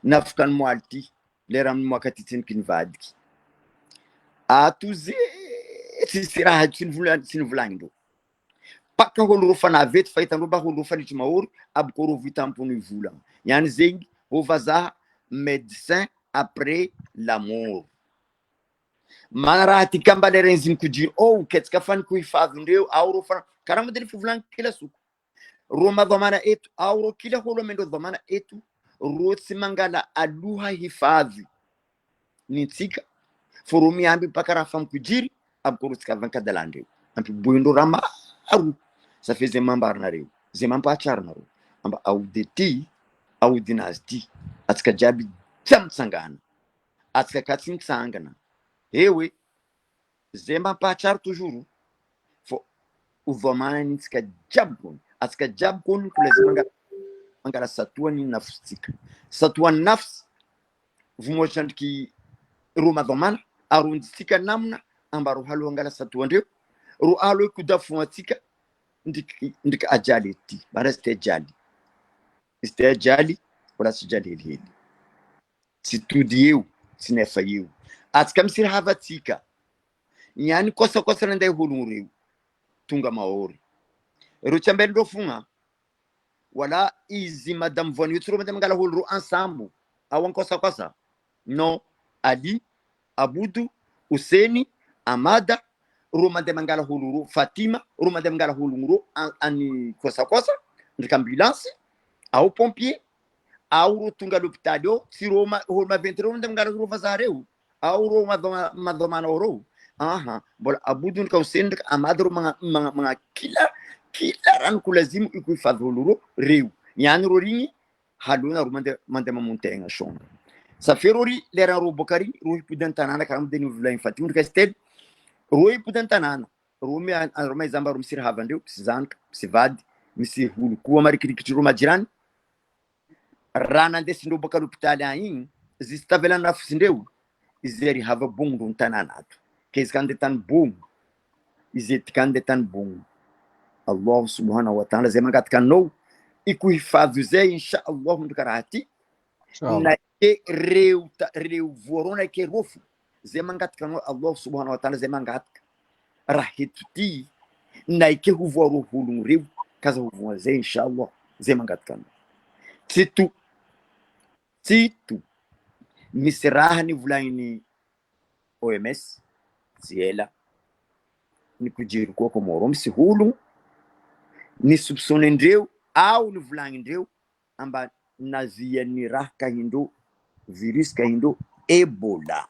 nafokany moaly ty lera amin'ny moaka ty tsendriky nivadiky ato ze tsisy raha tsy nivolagnin-dreo paka holo ro fa naveto fahitandreo mba holo ro fanitry mahoro aboko ro vitampony volagna iany zegny ho vazaha médecin après la mort mana raha ty kamba lera izy nikojiry ketsika fa nikuhifadhindreo ao ro fa karaha modely fivolagna kila soko ro madhamana eto ao ro kila holo amendreo dhamana eto ro tsy mangala aloha hifadhy nintsika fo ro miamby mpaka raha fa mikojiry aboko ro tsika avankadalandreo ampiboindreo raha maro safe zay mambarinareo zay mampahatsarynareo amba aody ty aodinazy ty atsika jiaby tsy mitsangana atsika ka tsy mitsangana ewe zay mampahatsary toujours fo uvamanitsika jiaby kony atsika jiaby kony kolazy mangala satoany nafositsika satoany nafs vomoatrandriky ro madhamana aronjitsika namina amba ro halo angala satoandreo ro alo ikodafo atsika ndriky ajaly ety bara izy ty ajaly wala tsy jaly helihely tsy tody eo tsy nefa eo atsika misy raha avatsika nyani kosa nandai hulungu tunga maori ruchambeni rofunga wala izi madame voni yuturu madame ngala hulru ensemble awan kosa no Ali Abudu Useni Amada Roma de Mangala Huluru Fatima Roma de Mangala Huluru ani kosa ndika ambulance au pompier au tunga l'hôpital si Roma Roma 20 Roma de Mangala Huluru fazareu au Roma madoma oro bola Abudu ndika Useni ndika Amada Roma mga kila ran kulazimu ikuifadhi huluru reu yani roringi haluna Roma de mamuntenga shonga Saferori lera robokari ruhi pudantanana kam deni vula infatiun kasted ruhi pudantanana rumi aroma izamba rum sir havandeu zanka sivad misi hulu kuwa marikirikiti ruma jirani rana desi ndo bokaru pitali ayin zistavela nafsindeu izeri hava bungu tananatu keskande tan bum izetikande tan bum Allah subhanahu wa ta'ala zemangat kanu ikuhifadhi zai insha Allah ndukarati na ke reu vorona ke rofu zemangat kanu Allah subhanahu wa ta'ala zemangat rahituti na ke voru hulun reu kaza voru zai insha Allah zemangat kanu titu misraha ni vulaini OMS ziela ni kujiru kwa komoro msi hulun ni subsonendreu au ni vulangindreu amba nazia ni raka hindo virus ka hindo Ebola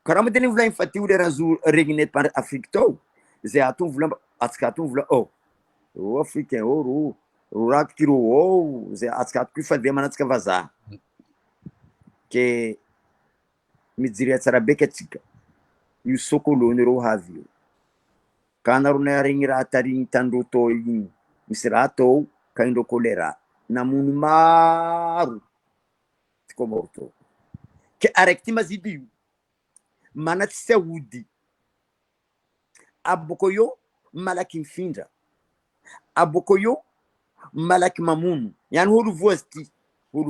karama deni vulain fatiu de razu regnet par africto ze atum vulan atskatum vulan o africain o rak kiro o ze atskat ku fade manatska vaza que me diria tsarabeketika e o socolone ro havio kana runa ringira atarin tando toyi misrato kaindo kolera na munu maru komorto que arektima zibiu manat saúde abokoyo malaki finda abokoyo malaki mamunu yani huru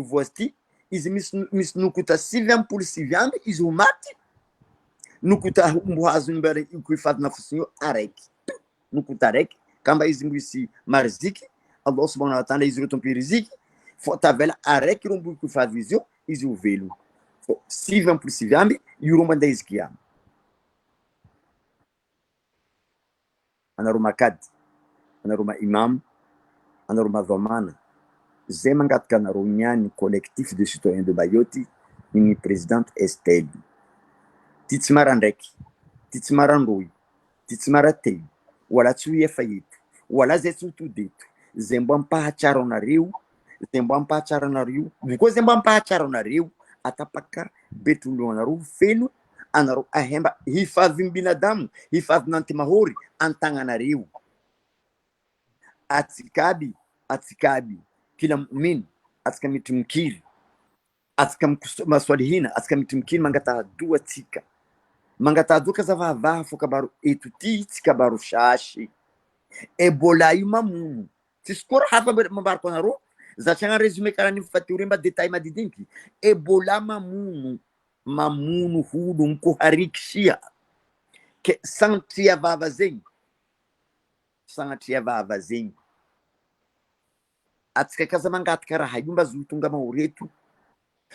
vosti is mis nukuta 7% izumati nukuta mbuhazu mbere ikuifad na fusinyo arek nukuta arek kamba izimbuisi marziki Allah subhanahu wa ta'ala izrutum piriziki fotavela arek rumbu ikuifad vizio izu velu 7% yurumba da izkiya anaruma kad anaruma imam anaruma dhamana zemangat kana runyani collectif de citoyens de Bayoti ni présidente Estelle titsmarandeki titsmarandoi titsmaratei wala tsuye fayitu wala zetu detu zembampa hacharo na riu buko zembampa hacharo na riu atapaka betulo na ru felu anaru ahemba hifadhi binadamu hifadhi nanti mahori antanga na riu atikabi kila mumin atskamitumkiri atskamaswalihina atskamitumkiri mangata dua tika mangata duka zavava fokabaru etuti tikabaru shashi Ebola imamumu tiskor hafa mabarko na ro za changa resume karani fatiurimba detai madidinki Ebola mamumu hudu mkuharikshia ke santia vava zengi atska kaza mangatka rahayumba zutunga mauretu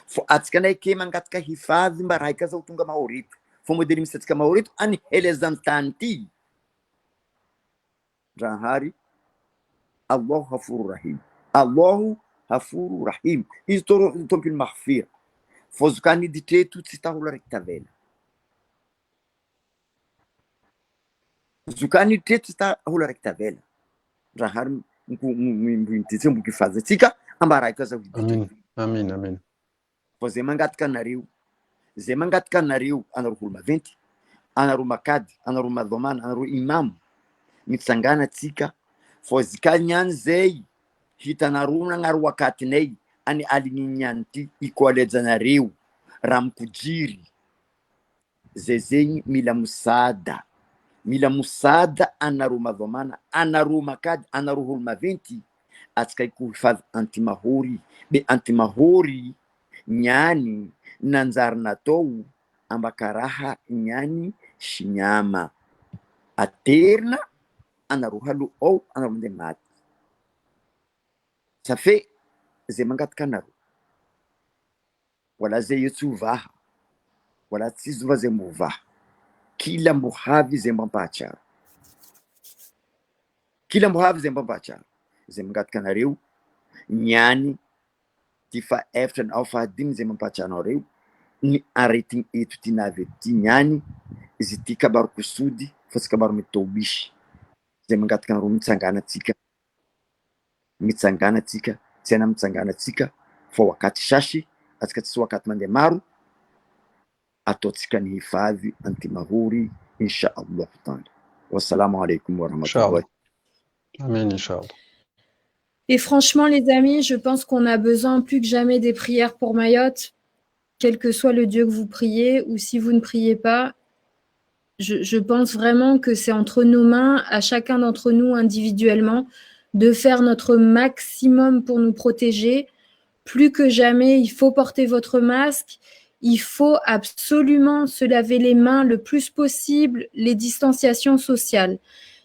fo atska na ike mangatka hifadhi mbarai kaza utunga mauretu fo modeli misatka mauretu ani helezantanti Jahari Allahu Hafuru Rahim istoro tompil mahfir fozukani ditetu tsitahula rektavela zukani ditetu tsitahula rektavela Jahari mbuintitse mbukifaza tika ambarai kaza amin fozemangatka nariu anaruma 20 anaruma kad anaruma dhamana anaru imam mitsangana tika fozikanyan zei hitanaruna ngar wakati nei ani alininyanti ikoleza na riu ramkujiri zezei mila musada anaruma dhamana anaruma kad anaruhulma 20 atskai kuhifadhi antimahori nyani nanzarna tou ambakaraha nyani shinyama aterina anareo halo ao anareo mandeha maty safe zay mangataka anareo wala zay io tsy hovaha wala tsisy zova zay movaha kila mohavy zay mampahatsara kila mohavy zay mampahatsara zay mangataka anareo niany ty faefatra ao fahadimy zay mampahatsara anareo ny aretigny eto ty navy eto ty niany izy ty kabaroko sody fa tsy kabaro mitobisy zay mangataka anareo mitsanganatsika tsy ana mitsanganatsika fa wakaty sasy atsika tsy wakaty mandeha maro ataotsika ny hifadhy antimahory inshallah taala. Wassalamu alaikum wa rahmatullahi. Amen, Inch'Allah. Et franchement, les amis, je pense qu'on a besoin plus que jamais des prières pour Mayotte, quel que soit le Dieu que vous priez, ou si vous ne priez pas. Je pense vraiment que c'est entre nos mains, à chacun d'entre nous individuellement, de faire notre maximum pour nous protéger. Plus que jamais, il faut porter votre masque. Il faut absolument se laver les mains le plus possible, les distanciations sociales.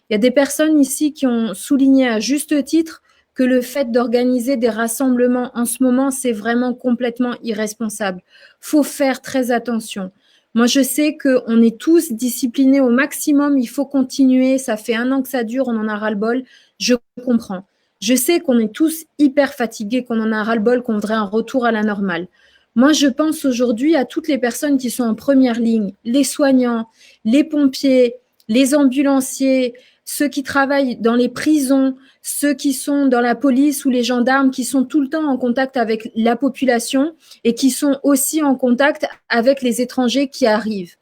Il y a des personnes ici qui ont souligné à juste titre que le fait d'organiser des rassemblements en ce moment, c'est vraiment complètement irresponsable. Faut faire très attention. Moi, je sais qu'on est tous disciplinés au maximum. Il faut continuer. Ça fait 1 an que ça dure. On en a ras-le-bol. Je comprends. Je sais qu'on est tous hyper fatigués, qu'on en a ras-le-bol, qu'on voudrait un retour à la normale. Moi, je pense aujourd'hui à toutes les personnes qui sont en première ligne, les soignants, les pompiers, les ambulanciers, ceux qui travaillent dans les prisons, ceux qui sont dans la police ou les gendarmes, qui sont tout le temps en contact avec la population et qui sont aussi en contact avec les étrangers qui arrivent.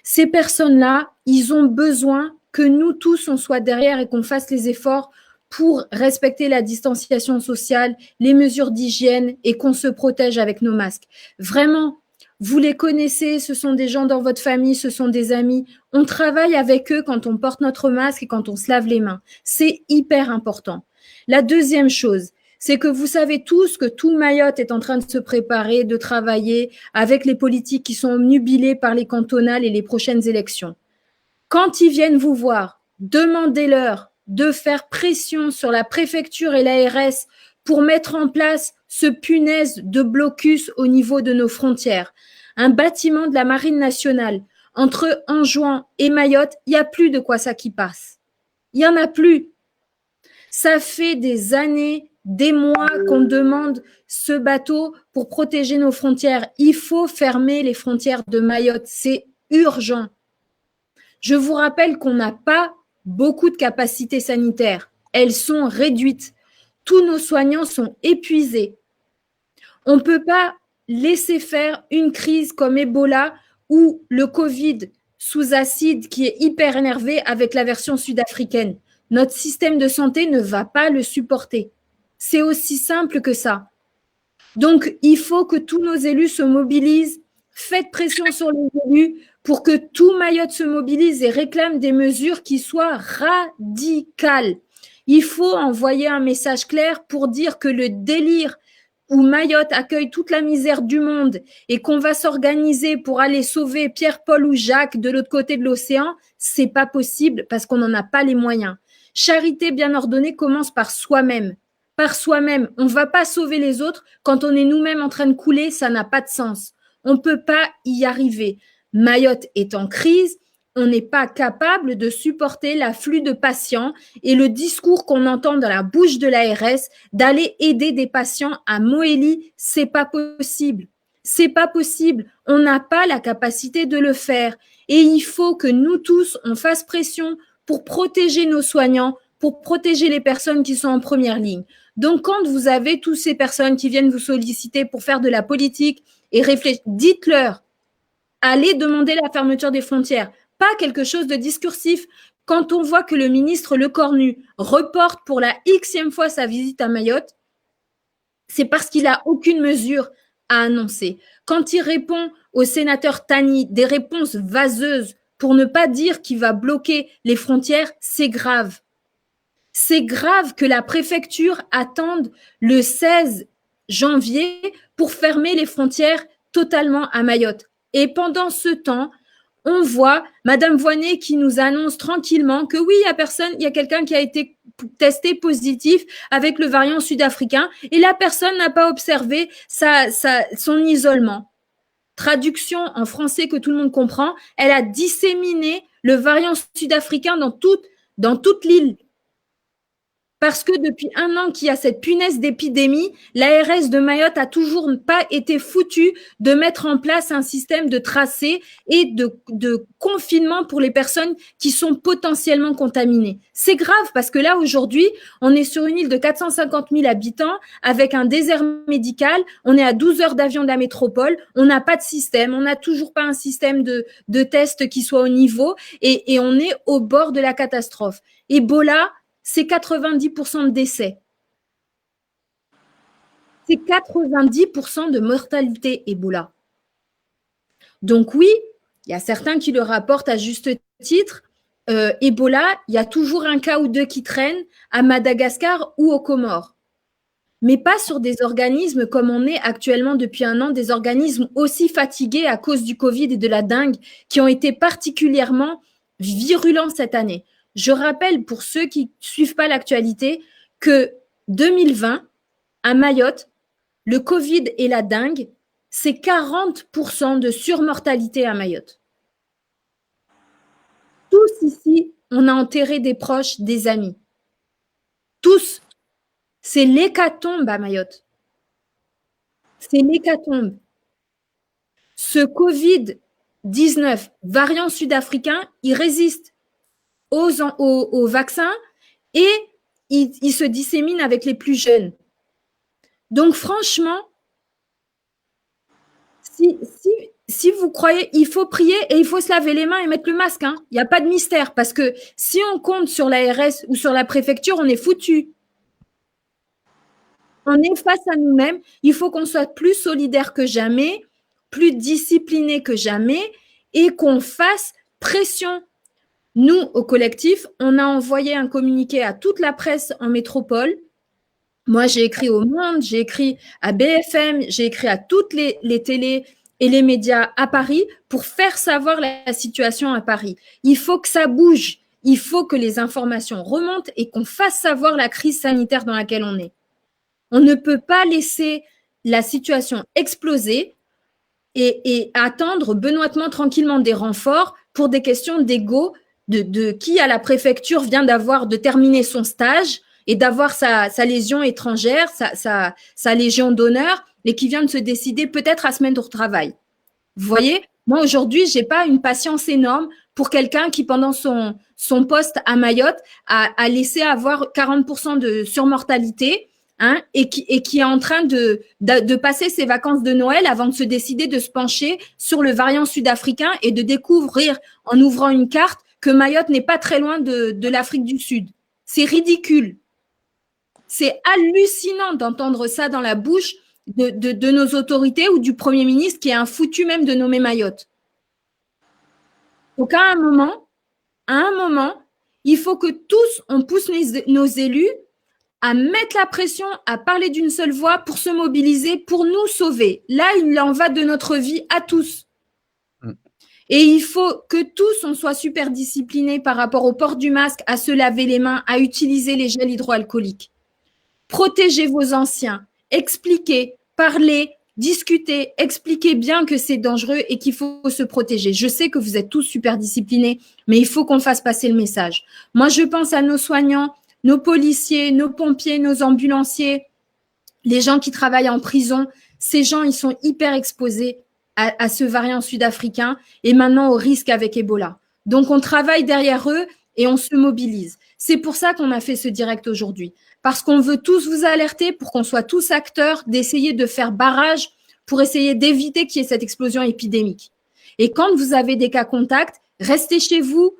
Ces personnes-là, ils ont besoin que nous tous, on soit derrière et qu'on fasse les efforts pour respecter la distanciation sociale, les mesures d'hygiène et qu'on se protège avec nos masques. Vraiment, vous les connaissez, ce sont des gens dans votre famille, ce sont des amis. On travaille avec eux quand on porte notre masque et quand on se lave les mains. C'est hyper important. La deuxième chose, c'est que vous savez tous que tout Mayotte est en train de se préparer, de travailler avec les politiques qui sont obnubilés par les cantonales et les prochaines élections. Quand ils viennent vous voir, demandez-leur de faire pression sur la préfecture et l'ARS pour mettre en place ce punaise de blocus au niveau de nos frontières. Un bâtiment de la Marine nationale entre Anjouan et Mayotte, il n'y a plus de quoi ça qui passe. Il n'y en a plus. Ça fait des années, des mois qu'on demande ce bateau pour protéger nos frontières. Il faut fermer les frontières de Mayotte. C'est urgent. Je vous rappelle qu'on n'a pas beaucoup de capacités sanitaires. Elles sont réduites. Tous nos soignants sont épuisés. On ne peut pas laisser faire une crise comme Ebola ou le Covid sous acide qui est hyper énervé avec la version sud-africaine. Notre système de santé ne va pas le supporter. C'est aussi simple que ça. Donc, il faut que tous nos élus se mobilisent. Faites pression sur les élus pour que tout Mayotte se mobilise et réclame des mesures qui soient radicales. Il faut envoyer un message clair pour dire que le délire où Mayotte accueille toute la misère du monde et qu'on va s'organiser pour aller sauver Pierre, Paul ou Jacques de l'autre côté de l'océan, c'est pas possible parce qu'on n'en a pas les moyens. Charité bien ordonnée commence par soi-même. Par soi-même. On ne va pas sauver les autres quand on est nous-mêmes en train de couler, ça n'a pas de sens. On ne peut pas y arriver. Mayotte est en crise, on n'est pas capable de supporter l'afflux de patients et le discours qu'on entend dans la bouche de l'ARS d'aller aider des patients à Moélie, c'est pas possible. C'est pas possible. On n'a pas la capacité de le faire. Et il faut que nous tous, on fasse pression pour protéger nos soignants, pour protéger les personnes qui sont en première ligne. Donc, quand vous avez toutes ces personnes qui viennent vous solliciter pour faire de la politique et réfléchir, dites-leur, allez demander la fermeture des frontières, pas quelque chose de discursif. Quand on voit que le ministre Lecornu reporte pour la Xème fois sa visite à Mayotte, c'est parce qu'il n'a aucune mesure à annoncer. Quand il répond au sénateur Tani des réponses vaseuses pour ne pas dire qu'il va bloquer les frontières, c'est grave. C'est grave que la préfecture attende le 16 janvier pour fermer les frontières totalement à Mayotte. Et pendant ce temps, on voit Madame Voynet qui nous annonce tranquillement que oui, il y a quelqu'un qui a été testé positif avec le variant sud-africain et la personne n'a pas observé son isolement. Traduction en français que tout le monde comprend, elle a disséminé le variant sud-africain dans toute l'île. Parce que depuis 1 an qu'il y a cette punaise d'épidémie, l'ARS de Mayotte a toujours pas été foutue de mettre en place un système de tracé et de confinement pour les personnes qui sont potentiellement contaminées. C'est grave parce que là, aujourd'hui, on est sur une île de 450 000 habitants avec un désert médical. On est à 12 heures d'avion de la métropole. On n'a pas de système. On n'a toujours pas un système de tests qui soit au niveau et on est au bord de la catastrophe. Ebola, c'est 90% de décès. C'est 90% de mortalité Ebola. Donc oui, il y a certains qui le rapportent à juste titre. Ebola, il y a toujours un cas ou deux qui traînent à Madagascar ou aux Comores. Mais pas sur des organismes comme on est actuellement depuis 1 an, des organismes aussi fatigués à cause du Covid et de la dengue qui ont été particulièrement virulents cette année. Je rappelle pour ceux qui ne suivent pas l'actualité que 2020, à Mayotte, le Covid et la dengue, c'est 40% de surmortalité à Mayotte. Tous ici, on a enterré des proches, des amis. Tous. C'est l'hécatombe à Mayotte. C'est l'hécatombe. Ce Covid-19, variant sud-africain, il résiste aux vaccins et il se dissémine avec les plus jeunes. Donc franchement, si vous croyez, il faut prier et il faut se laver les mains et mettre le masque. Il n'y a pas de mystère parce que si on compte sur l'ARS ou sur la préfecture, on est foutu. On est face à nous-mêmes. Il faut qu'on soit plus solidaire que jamais, plus discipliné que jamais et qu'on fasse pression. Nous, au collectif, on a envoyé un communiqué à toute la presse en métropole. Moi, j'ai écrit au Monde, j'ai écrit à BFM, j'ai écrit à toutes les télés et les médias à Paris pour faire savoir la situation à Paris. Il faut que ça bouge. Il faut que les informations remontent et qu'on fasse savoir la crise sanitaire dans laquelle on est. On ne peut pas laisser la situation exploser et attendre benoîtement, tranquillement des renforts pour des questions d'ego de qui à la préfecture vient de terminer son stage et d'avoir sa légion étrangère, sa légion d'honneur et qui vient de se décider peut-être à se mettre au travail. Vous voyez, moi aujourd'hui, j'ai pas une patience énorme pour quelqu'un qui pendant son poste à Mayotte a laissé avoir 40% de surmortalité et qui est en train de passer ses vacances de Noël avant de se décider de se pencher sur le variant sud-africain et de découvrir en ouvrant une carte que Mayotte n'est pas très loin de l'Afrique du Sud. C'est ridicule. C'est hallucinant d'entendre ça dans la bouche de nos autorités ou du Premier ministre qui est un foutu même de nommer Mayotte. Donc à un moment, il faut que tous, on pousse nos élus à mettre la pression, à parler d'une seule voix pour se mobiliser, pour nous sauver. Là, il en va de notre vie à tous. Et il faut que tous, on soit super disciplinés par rapport au port du masque, à se laver les mains, à utiliser les gels hydroalcooliques. Protégez vos anciens, expliquez, parlez, discutez, expliquez bien que c'est dangereux et qu'il faut se protéger. Je sais que vous êtes tous super disciplinés, mais il faut qu'on fasse passer le message. Moi, je pense à nos soignants, nos policiers, nos pompiers, nos ambulanciers, les gens qui travaillent en prison. Ces gens, ils sont hyper exposés à ce variant sud-africain et maintenant au risque avec Ebola. Donc, on travaille derrière eux et on se mobilise. C'est pour ça qu'on a fait ce direct aujourd'hui. Parce qu'on veut tous vous alerter pour qu'on soit tous acteurs d'essayer de faire barrage pour essayer d'éviter qu'il y ait cette explosion épidémique. Et quand vous avez des cas contacts, restez chez vous,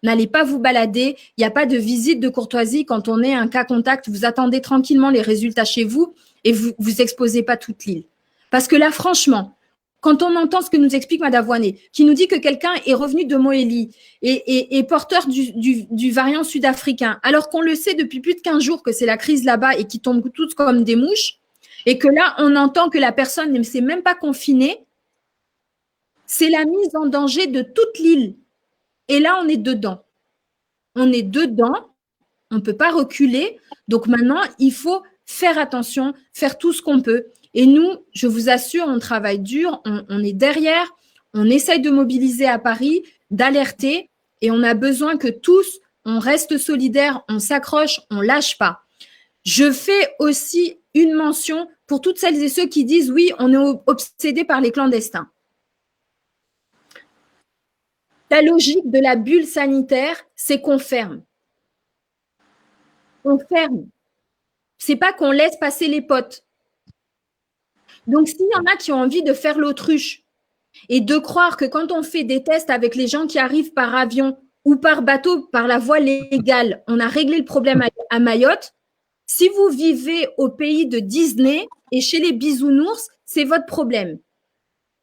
n'allez pas vous balader. Il n'y a pas de visite de courtoisie quand on est un cas contact. Vous attendez tranquillement les résultats chez vous et vous exposez pas toute l'île. Parce que là, franchement, quand on entend ce que nous explique Madame Voynet, qui nous dit que quelqu'un est revenu de Moélie et porteur du variant sud-africain, alors qu'on le sait depuis plus de 15 jours que c'est la crise là-bas et qui tombent toutes comme des mouches, et que là, on entend que la personne ne s'est même pas confinée, c'est la mise en danger de toute l'île. Et là, on est dedans. On est dedans, on ne peut pas reculer. Donc maintenant, il faut faire attention, faire tout ce qu'on peut. Et nous, je vous assure, on travaille dur, on est derrière, on essaye de mobiliser à Paris, d'alerter, et on a besoin que tous, on reste solidaires, on s'accroche, on lâche pas. Je fais aussi une mention pour toutes celles et ceux qui disent oui, on est obsédé par les clandestins. La logique de la bulle sanitaire, c'est qu'on ferme. On ferme. C'est pas qu'on laisse passer les potes. Donc, s'il y en a qui ont envie de faire l'autruche et de croire que quand on fait des tests avec les gens qui arrivent par avion ou par bateau, par la voie légale, on a réglé le problème à Mayotte, si vous vivez au pays de Disney et chez les bisounours, c'est votre problème.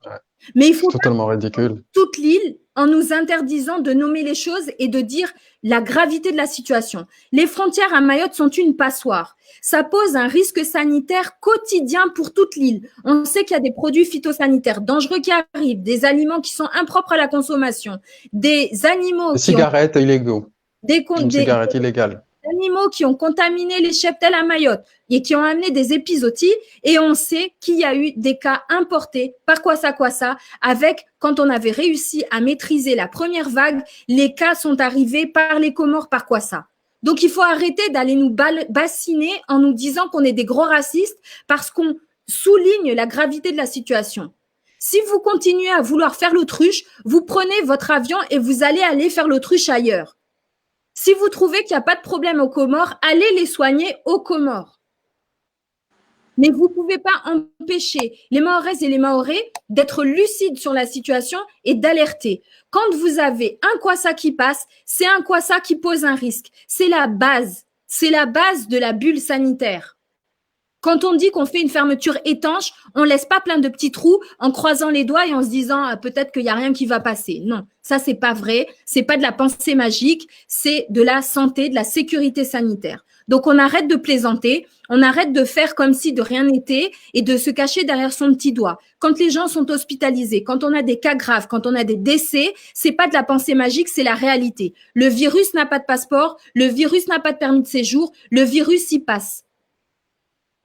Ouais. Mais il faut totalement ridicule. Toute l'île en nous interdisant de nommer les choses et de dire la gravité de la situation. Les frontières à Mayotte sont une passoire. Ça pose un risque sanitaire quotidien pour toute l'île. On sait qu'il y a des produits phytosanitaires dangereux qui arrivent, des aliments qui sont impropres à la consommation, des animaux Des cigarettes illégaux. Une cigarette illégale. Animaux qui ont contaminé les cheptels à Mayotte et qui ont amené des épizooties, et on sait qu'il y a eu des cas importés par Kwassa, avec, quand on avait réussi à maîtriser la première vague, les cas sont arrivés par les Comores, par Kwassa. Donc il faut arrêter d'aller nous bassiner en nous disant qu'on est des gros racistes parce qu'on souligne la gravité de la situation. Si vous continuez à vouloir faire l'autruche, vous prenez votre avion et vous allez faire l'autruche ailleurs. Si vous trouvez qu'il n'y a pas de problème aux Comores, allez les soigner aux Comores. Mais vous ne pouvez pas empêcher les Mahoraises et les Mahorais d'être lucides sur la situation et d'alerter. Quand vous avez un Kwassa qui passe, c'est un Kwassa qui pose un risque. C'est la base de la bulle sanitaire. Quand on dit qu'on fait une fermeture étanche, on ne laisse pas plein de petits trous en croisant les doigts et en se disant peut-être qu'il n'y a rien qui va passer. Non, ça c'est pas vrai, c'est pas de la pensée magique, c'est de la santé, de la sécurité sanitaire. Donc on arrête de plaisanter, on arrête de faire comme si de rien n'était et de se cacher derrière son petit doigt. Quand les gens sont hospitalisés, quand on a des cas graves, quand on a des décès, c'est pas de la pensée magique, c'est la réalité. Le virus n'a pas de passeport, le virus n'a pas de permis de séjour, le virus y passe.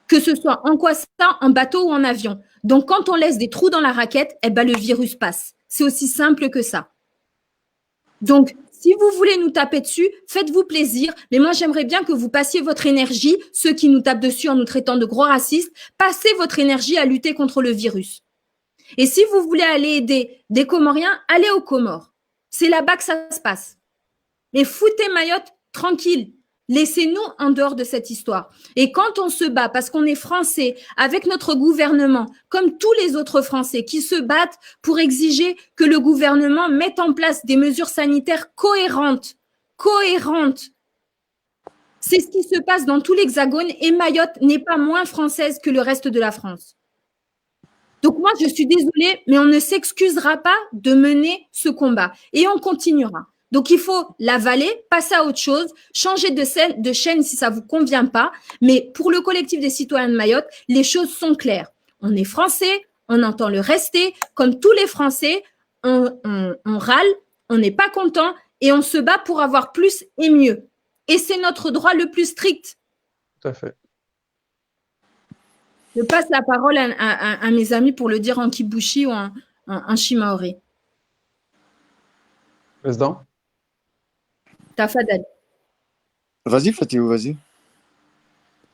Que ce soit en Kwassa, en bateau ou en avion. Donc, quand on laisse des trous dans la raquette, le virus passe. C'est aussi simple que ça. Donc, si vous voulez nous taper dessus, faites-vous plaisir. Mais moi, j'aimerais bien que vous passiez votre énergie, ceux qui nous tapent dessus en nous traitant de gros racistes, passez votre énergie à lutter contre le virus. Et si vous voulez aller aider des Comoriens, allez aux Comores. C'est là-bas que ça se passe. Et foutez Mayotte tranquille. Laissez-nous en dehors de cette histoire. Et quand on se bat, parce qu'on est français, avec notre gouvernement, comme tous les autres Français qui se battent pour exiger que le gouvernement mette en place des mesures sanitaires cohérentes. C'est ce qui se passe dans tout l'Hexagone et Mayotte n'est pas moins française que le reste de la France. Donc moi, je suis désolée, mais on ne s'excusera pas de mener ce combat et on continuera. Donc, il faut l'avaler, passer à autre chose, changer de chaîne si ça vous convient pas. Mais pour le collectif des citoyens de Mayotte, les choses sont claires. On est français, on entend le rester. Comme tous les Français, on râle, on n'est pas content et on se bat pour avoir plus et mieux. Et c'est notre droit le plus strict. Tout à fait. Je passe la parole à mes amis pour le dire en Kibushi ou en Shimaoré. Président? Tafadhali. Vas-y, Fatihou, vas-y.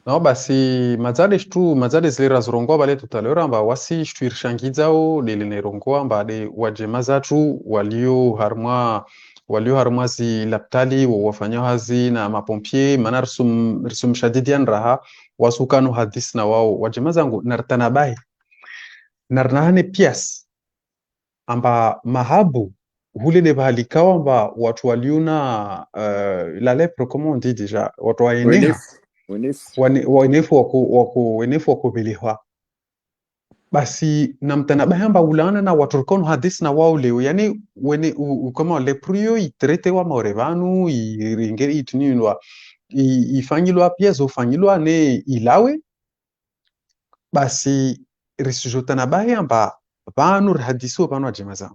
No, basi mazade shtu mazade zile razorongoa bale tout à l'heure amba wasi shtu irshangizao lelene rongoa amba de wajema zatu walio harmwa zi laptali wafanya hazi na mapompie mana rsum shadidian raha wasukano hadis na wao wajema zangu nartanabai narnahane pias amba mahabu hule de bahalikawa amba watu waliuna la lepre comment on dit déjà watu waeneha waenefu wako belehwa basi namtanabahi amba ulana na waturkono hadis na wao leo yani wene kama leprio itretewa maorevanu iringeri itunilwa ifanyilwa pia zofanyilwa ne ilawe basi risijotanabahi amba vanu rihadisiwa vanu ajemaza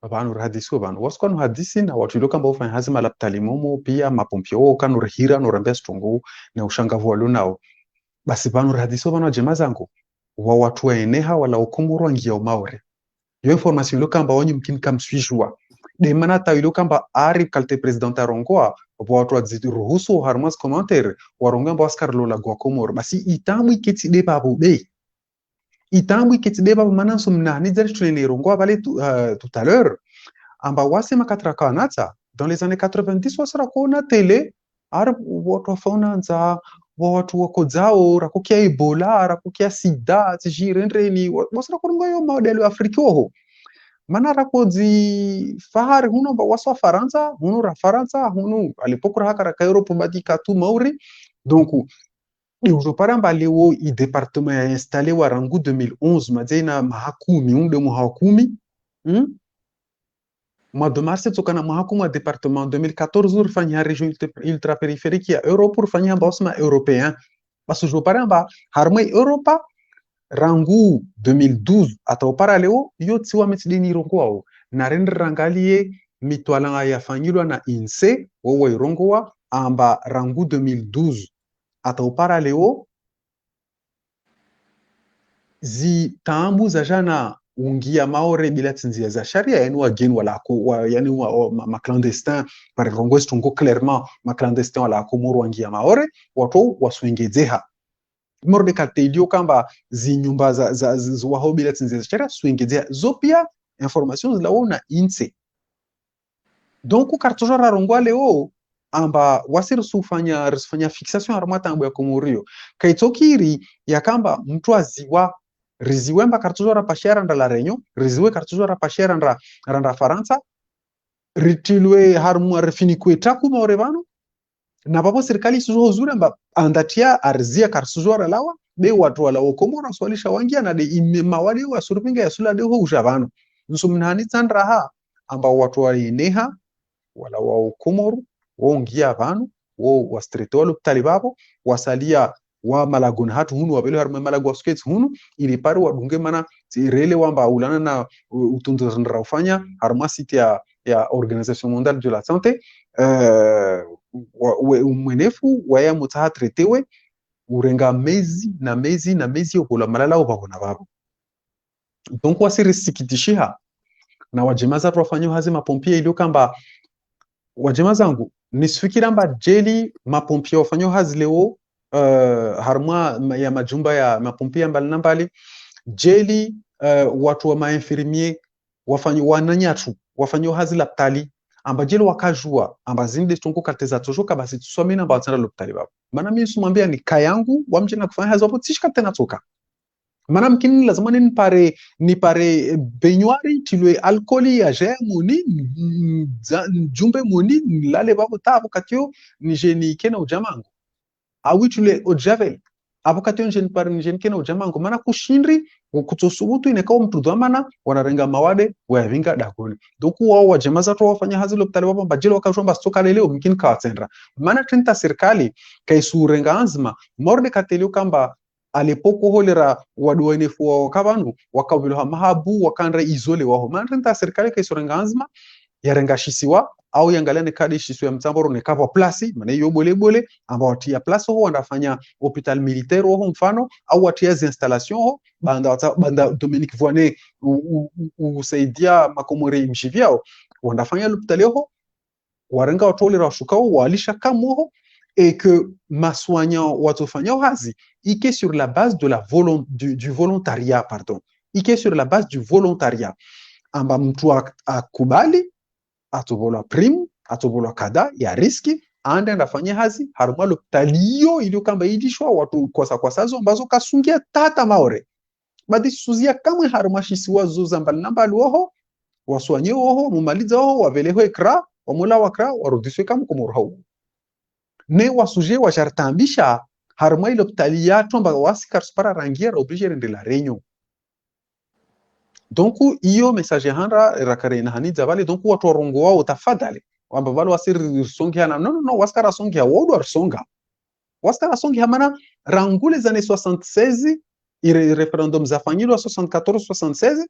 vanu rihadisiwa vanu wasu kanu hadisi na watu iloka ambao fanya hazima laptali momo pia mapompio kanu rihira no rambia stungu na ushangavu walu nao basi vanu rihadisiwa vanu ajemaza ngo wa watu wa eneha wala ukomoro angia umaure yo information iloka ambao wanyi mkini kamsuijua de mana ta iloka amba ari kalte president arongoa watu waziruhusu harmas commentaire waronga ambao askar lola gwa komoro basi itamu iketi de babu bei itambu ikitideba mananso mnani zeri tulirongoa vale tout à l'heure amba wasema katrakanata dans les années 90 wasara kona tele ar watu wafauna nza watu wakodzao rakokia ebola rakokia sida tijirendreni wasara kona yo modelo afrikoho mana rakodzi fahari huno ba waswa faransa huno ra faransa huno alipokura haka ka Europe badika tu mauri donc Ujo paramba leo i département a installé wa rangu 2011 madena mahakumi unde muhakumi mois de mars tsokana mahakuma département 2014 urfanya région ultra-périphérique ya Europe urfanya bosma européen parce jo paramba harmai Europa rangu 2012 atau para leo yo tsiwa metsidini rongoao na rendre rangalie mitwala ya fanyilwa na INSEE wo irongoa amba rangu 2012 atau para leo zi tambu za jana ungia maore bila tsinzia za sharia yani wageni wala ko yani ma clandestin par rongo stungo clairement ma clandestin wala ko moro wangia maore watu waswengezeha morde kaltedio kamba zi nyumba za waho bila tsinzia za sharia swengezeha zopia informations la ona INSEE donc kartojora rongo leo amba wasiri sufanya fixation armata ambo ya komorio kaitokiri ya kamba mtu aziwa riziwe mba kartuzora pashera nda la renyo riziwe kartuzora pashera nda faransa ritilwe harmu refinikwe taku maorevano na papo serikali suzo zure mba andatia arzia kartuzora lawa be watu wala okomora swalisha wangia na de mawali wa surpinga ya sula de ho ujavano nsumnani tsandraha amba watu wa ineha wala wa okomoru wongia vanu wo wastretolo talibabo wasalia wa malagon hatu hunu wabelo harma malago skets hunu ili paru wadunge mana rele wamba ulana na utundu ufanya harma site ya Organisation Mondiale de la Santé mwenefu waya mutaha tretewe urenga mezi na mezi okola malala obagona babo donc wasiri sikitishiha na wajemaza tuwafanyo hazi mapompia ilio kamba wajemazangu nisifikira mba jeli mapompia wafanyo hazi leo harma ya majumba ya mapompia mbali na mbali jeli watu wa mainfirmier wafanyo wananyatu wafanyo hazi laptali amba jeli wakajua amba zinde stongo kateza toshoka basi tusome na batana laptali babo maana mimi sumwambia ni kayangu wamje na kufanya hazi wapo tishika tena toka maana mkini lazima ni pare benyuari tilwe alkoli ya moni jumbe moni lale babo ta katio ni jeni kena ujamangu awi tule ojavel avokatio njeni pare njeni kena ujamangu maana kushindri kutosubutu inekao mtu dhamana wanarenga mawade wayavinga dakoni donc wao wajemaza tu wafanya hazi lopitali babo mbajilo wakashomba stoka leo mkini kawatendra maana tenta serikali kaisurenga anzima morde katelio kamba alepoko holera waduwanefu wa wakabanu wakabiloha mahabu wakandra izole waho maana serikali kaisurenga anzima yarenga shisiwa au yangalane kadi shisu ya mtamboro ne kava plasi maana hiyo bole ambao watia place ho wanafanya hospital militaire ho mfano au watia installation ho banda Dominique Voine usaidia makomore mjivyao wanafanya hospital ho warenga watolera washukao walisha kamoho et que ma soignant watofanya hazi ike sur la base de la du volontariat pardon ike sur la base du volontariat amba mtu akubali atobola prime atobola kada ya riski ande ndafanya hazi haruma loptalio ilio kamba idishwa watu kwa sazo ambazo kasungia tata maore badi suzia kamwe haruma shisiwa zoza mbali nambali woho waswanye woho mumaliza woho waveleho ekra wamula wakra warudiswe kama kumurhau ne wasuje washartambisha haruma loptalia tomba wasikar para rangiera obligere de la réunion. Donc iyo message handra rakarena hanidza vale donc watu warongo wao tafadhali wamba vale wasiri songia na no waskara songia wodo arsonga waskara songia mana rangule zane 76 ire referendum zafanyilwa 74 76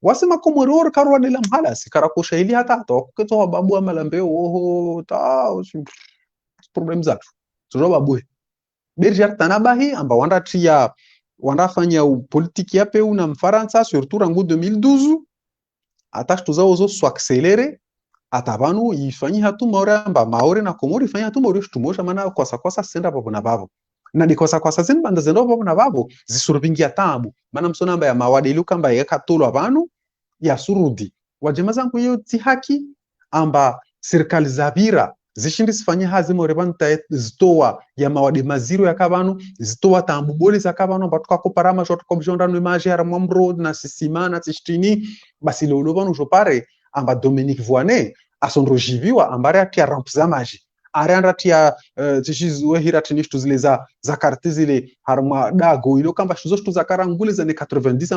wasema komoror karwa de lamhala sikara ko shaili hata to ko babu amalambe oho ta problem zatu so babu berjar tanabahi amba wanda tia wanafanya politiki yape una mfaransa surtout rangu 2012 atash tuzaozo so accéléré atabanu ifanyi hatu maoramba maore na komori ifanyi hatu maore shtumosha maana kwa senda babo na babo na dikosa kwa sasa banda zendo babo na babo zisurvingia tabu maana msonamba ya mawadi lukamba yakatolo abantu ya surudi wajema zangu hiyo tihaki amba serikali zabira zishindi sifanye hazi morebanta zitoa ya mawadi maziro ya kabanu zitoa tambuboli za kabanu batuka ko parama shot ko bjonda no image ya mwamro na sisimana tishtini basi lolo banu jopare amba Dominique Voynet asonrojiviwa ambare atia rampza maji arianda tia tishizo hiratinish zile za karti zile harma dago ilo kamba shuzo shtu za karangule za 90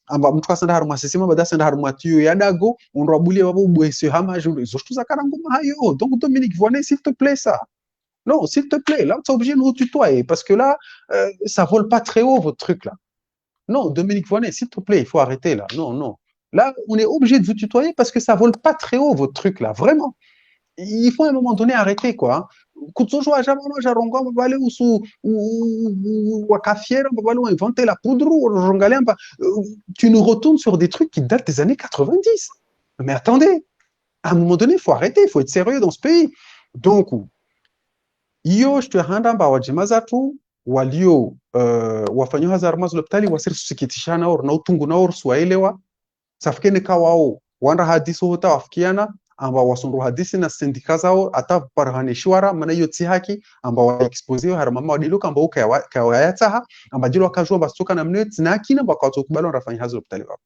amba mtu asenda harma sisima bada senda harma tiyo ya dago onrabulie babo bwese hama jour zo shtu za karanguma hayo donc Dominique Voynet s'il te plaît ça non s'il te plaît là tu es obligé de nous tutoyer parce que là ça vole pas très haut votre truc là non Dominique Voynet s'il te plaît il faut arrêter là non là on est obligé de vous tutoyer parce que ça vole pas très haut votre truc là vraiment il faut à un moment donné arrêter quoi kutsojo ajamama jaronga mbale usu wakafiera mbale inventer la poudre rongalamba tu nous retournes sur des trucs qui datent des années 90 mais attendez à un moment donné il faut arrêter il faut être sérieux dans ce pays donc iyo je te handa mba wajimazatu walio wafanyo hazarmaz loptali wasir susikitishana or na utungu na or swaelewa safkene kawao wanda hadiso hota wafikiana amba wasundu hadisi na sindika zao ata parhanishwara mana hiyo tihaki amba wa expose har mama wadiluka amba ukayataha amba jilo akajua bastoka na mnet tinaki na bakatokubalo rafanya hazo loptali wao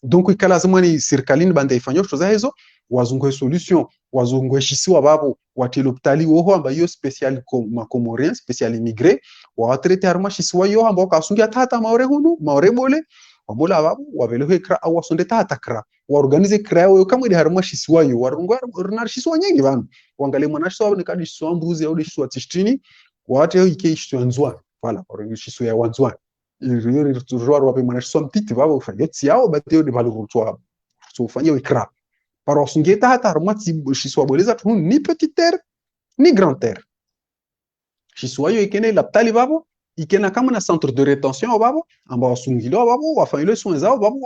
donc ikala zamani serikali banda ifanyo shoza hizo wazungwe solution wazungwe shisiwa babo watiloptali woho amba hiyo special comorien special immigré wa traiter harma shisiwa yo amba kasungia tata maore hunu maore bole wamola babu wabelo hekra au wasonde tata kra wa organize kra yo kama ile harma shisiwa yo warungwa runar shisiwa nyingi bana wangale mwana shisiwa ni kadi shisiwa mbuzi au shisiwa tishtini wate yike shisiwa nzwa voilà or shisiwa ya wanzwa yori toujours wapi mwana shisiwa mpiti babo fanya tiao bateo de balurutwa so fanya ikra par sungeta hata harma shisiwa boleza tu ni petit terre ni grand terre shisiwa yo ikene laptali babo ikena kama na centre de rétention babo amba wasungilo babo wafanyile soins zao babo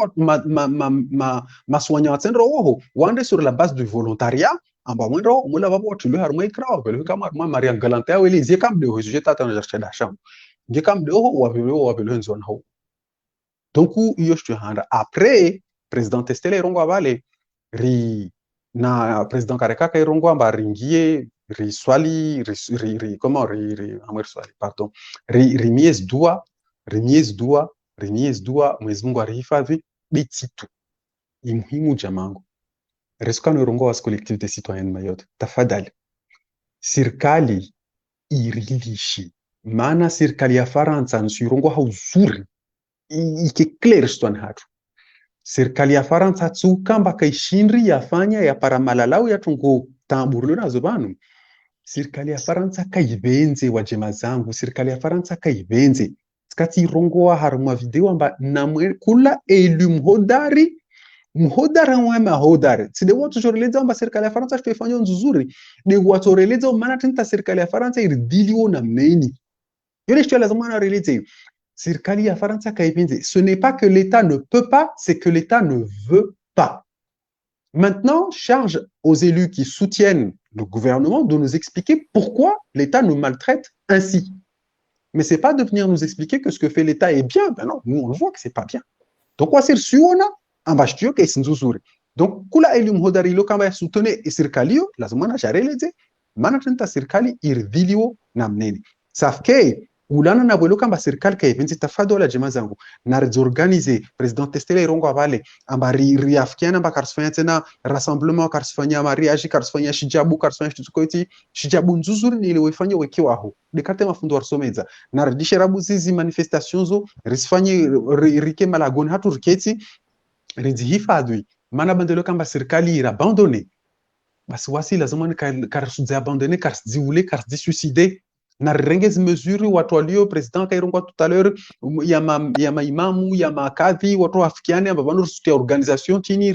maswanya atendro oho wande sur la base du volontariat amba mwendo mula babo tulo harma ikra belo kama harma Maria Galante aweli zie kam de ho jeta ta na chercher d'achat nge kam de ho wabelo nzo na ho donc iyo je handa après président Testele rongo abale ri na président Kareka kai rongo amba ringie riswali comment swali pardon rimies dua Mwenyezi Mungu arihifadhi bititu muhimu jamangu resukano rongo wa collectivité citoyenne Mayotte tafadhali serikali irilishi maana serikali ya Faransa nsirongo hauzuri ike clear stone hatu serikali ya Faransa tsukamba kaishindri yafanya ya paramalalau ya tungo tamburulo nazo banu serikali ya Faransa kaibenze wajema zangu serikali ya Faransa kaibenze skati rongoa haruma video amba namwe kula elu mhodara wema hodari side watu joreleza amba serikali ya Faransa tuifanya nzuri ni watu releza maana tinta serikali ya Faransa iridilio na mneni yole shtu lazima na releze serikali ya Faransa kaibenze ce n'est pas que l'état ne peut pas c'est que l'état ne veut pas. Maintenant, charge aux élus qui soutiennent le gouvernement de nous expliquer pourquoi l'État nous maltraite ainsi. Mais c'est pas de venir nous expliquer que ce que fait l'État est bien. Ben non, nous on voit que c'est pas bien. Donc, quoi c'est le suona? Ambashtio que c'est nzuzuri. Donc, kula elimu hodari lo kama soutenir et sirkalio, lazima na jareleze, manatenta sirkali irdilio na mnene. Safke ulana na bwelo kamba serikali kaipenzi tafadola jema zangu na organize president Testele rongo abale amba riafikiana amba karsifanya tena rassemblement karsifanya mariage karsifanya shijabu karsifanya tukoiti shijabu nzuzuri ni ile wefanya wekiwa ho dekate mafundo warsomeza na radisherabu zizi manifestations zo risifanye rike malagoni hatu riketi rizihifadhi mana bandelo kamba serikali irabandone basi wasi lazima ni karsuzi abandone karsuziule karsuzi suicide na rirenge zimezuri watu walio president kairongwa tout à l'heure ya maimamu ya makadhi watu wafikiane amba vanorusutia organisation chini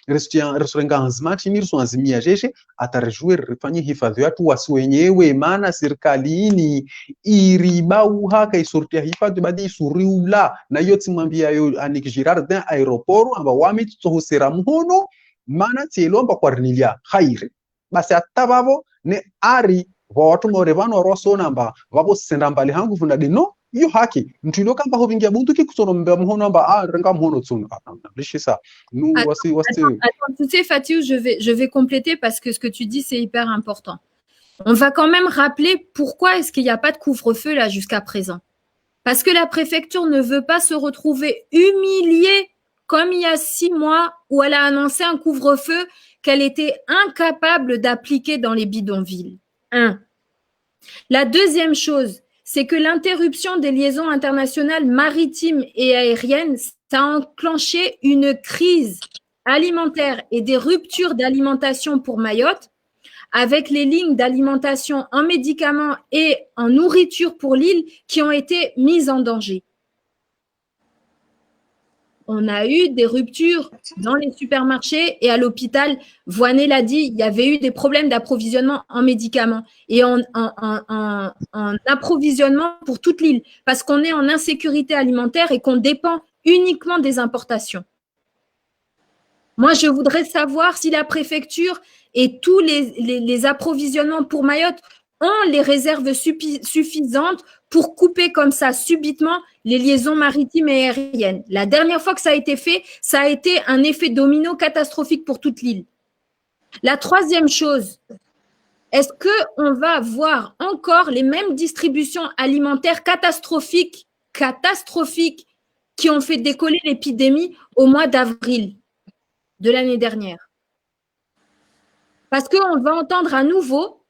rusurenga nzima chini rusuanzimia jeshe atarejue rifanye hifadhi watu wasi wenyewe maana serikalini iribauha kaisortia hifadhi badi isuriula na iyo timwambia yo anikjirar den aeroport amba wami tsohosera muhono maana tielomba kwa rinilia khairi basi atabavo ne ari watu more vano rosona amba vavo senda mbali hangu vuna dino iyo haki mtilo kamba hovingia bunduki kusono mbe muhono amba renga muhono tsun lishisa nous voici attends, tu sais Fatou, je vais compléter parce que ce que tu dis c'est hyper important. On va quand même rappeler pourquoi est-ce qu'il n'y a pas de couvre-feu là jusqu'à présent. Parce que la préfecture ne veut pas se retrouver humiliée comme il y a 6 mois où elle a annoncé un couvre-feu qu'elle était incapable d'appliquer dans les bidonvilles. 1. La deuxième chose, c'est que l'interruption des liaisons internationales maritimes et aériennes, ça a enclenché une crise alimentaire et des ruptures d'alimentation pour Mayotte, avec les lignes d'alimentation en médicaments et en nourriture pour l'île qui ont été mises en danger. On a eu des ruptures dans les supermarchés et à l'hôpital. Voinet l'a dit, il y avait eu des problèmes d'approvisionnement en médicaments et en approvisionnement pour toute l'île parce qu'on est en insécurité alimentaire et qu'on dépend uniquement des importations. Moi, je voudrais savoir si la préfecture et tous les approvisionnements pour Mayotte ont les réserves suffisantes pour couper comme ça subitement les liaisons maritimes et aériennes. La dernière fois que ça a été fait, ça a été un effet domino catastrophique pour toute l'île. La troisième chose, est-ce qu'on va voir encore les mêmes distributions alimentaires catastrophiques qui ont fait décoller l'épidémie au mois d'avril de l'année dernière? Parce qu'on va entendre à nouveau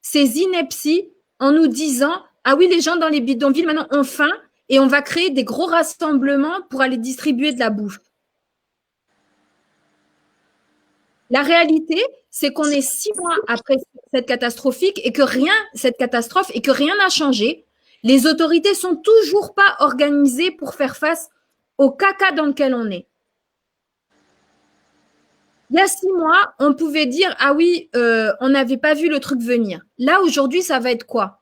ces inepties en nous disant « Ah oui, les gens dans les bidonvilles maintenant ont faim et on va créer des gros rassemblements pour aller distribuer de la bouffe. » La réalité, c'est qu'on est 6 mois après cette catastrophe et que rien n'a changé. Les autorités sont toujours pas organisées pour faire face au caca dans lequel on est. Il y a 6 mois, on pouvait dire « Ah oui, on n'avait pas vu le truc venir. » Là, aujourd'hui, ça va être quoi?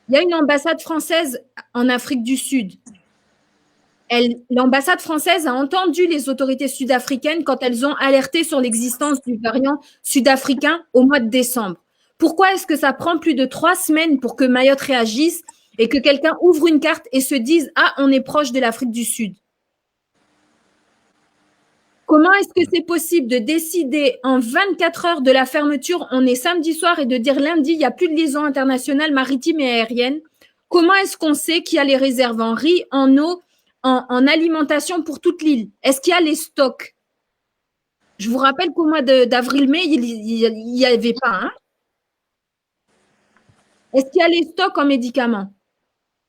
Il y a une ambassade française en Afrique du Sud. L'ambassade française a entendu les autorités sud-africaines quand elles ont alerté sur l'existence du variant sud-africain au mois de décembre. Pourquoi est-ce que ça prend plus de 3 semaines pour que Mayotte réagisse et que quelqu'un ouvre une carte et se dise « Ah, on est proche de l'Afrique du Sud ». Comment est-ce que c'est possible de décider en 24 heures de la fermeture, on est samedi soir, et de dire lundi, il n'y a plus de liaison internationale maritime et aérienne? Comment est-ce qu'on sait qu'il y a les réserves en riz, en eau, en alimentation pour toute l'île? Est-ce qu'il y a les stocks? Je vous rappelle qu'au mois d'avril-mai, il n'y avait pas. Hein? Est-ce qu'il y a les stocks en médicaments?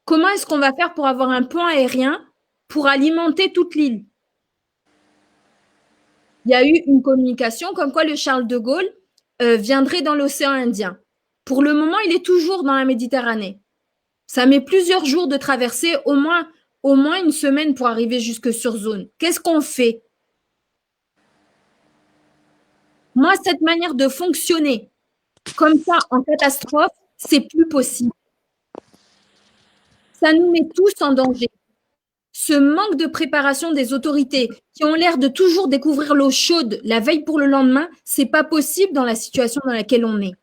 Comment est-ce qu'on va faire pour avoir un pont aérien pour alimenter toute l'île? Il y a eu une communication comme quoi le Charles de Gaulle viendrait dans l'océan Indien. Pour le moment, il est toujours dans la Méditerranée. Ça met plusieurs jours de traversée, au moins 1 semaine pour arriver jusque sur zone. Qu'est-ce qu'on fait? Moi, cette manière de fonctionner comme ça en catastrophe, c'est plus possible. Ça nous met tous en danger. Ce manque de préparation des autorités qui ont l'air de toujours découvrir l'eau chaude la veille pour le lendemain, c'est pas possible dans la situation dans laquelle on est.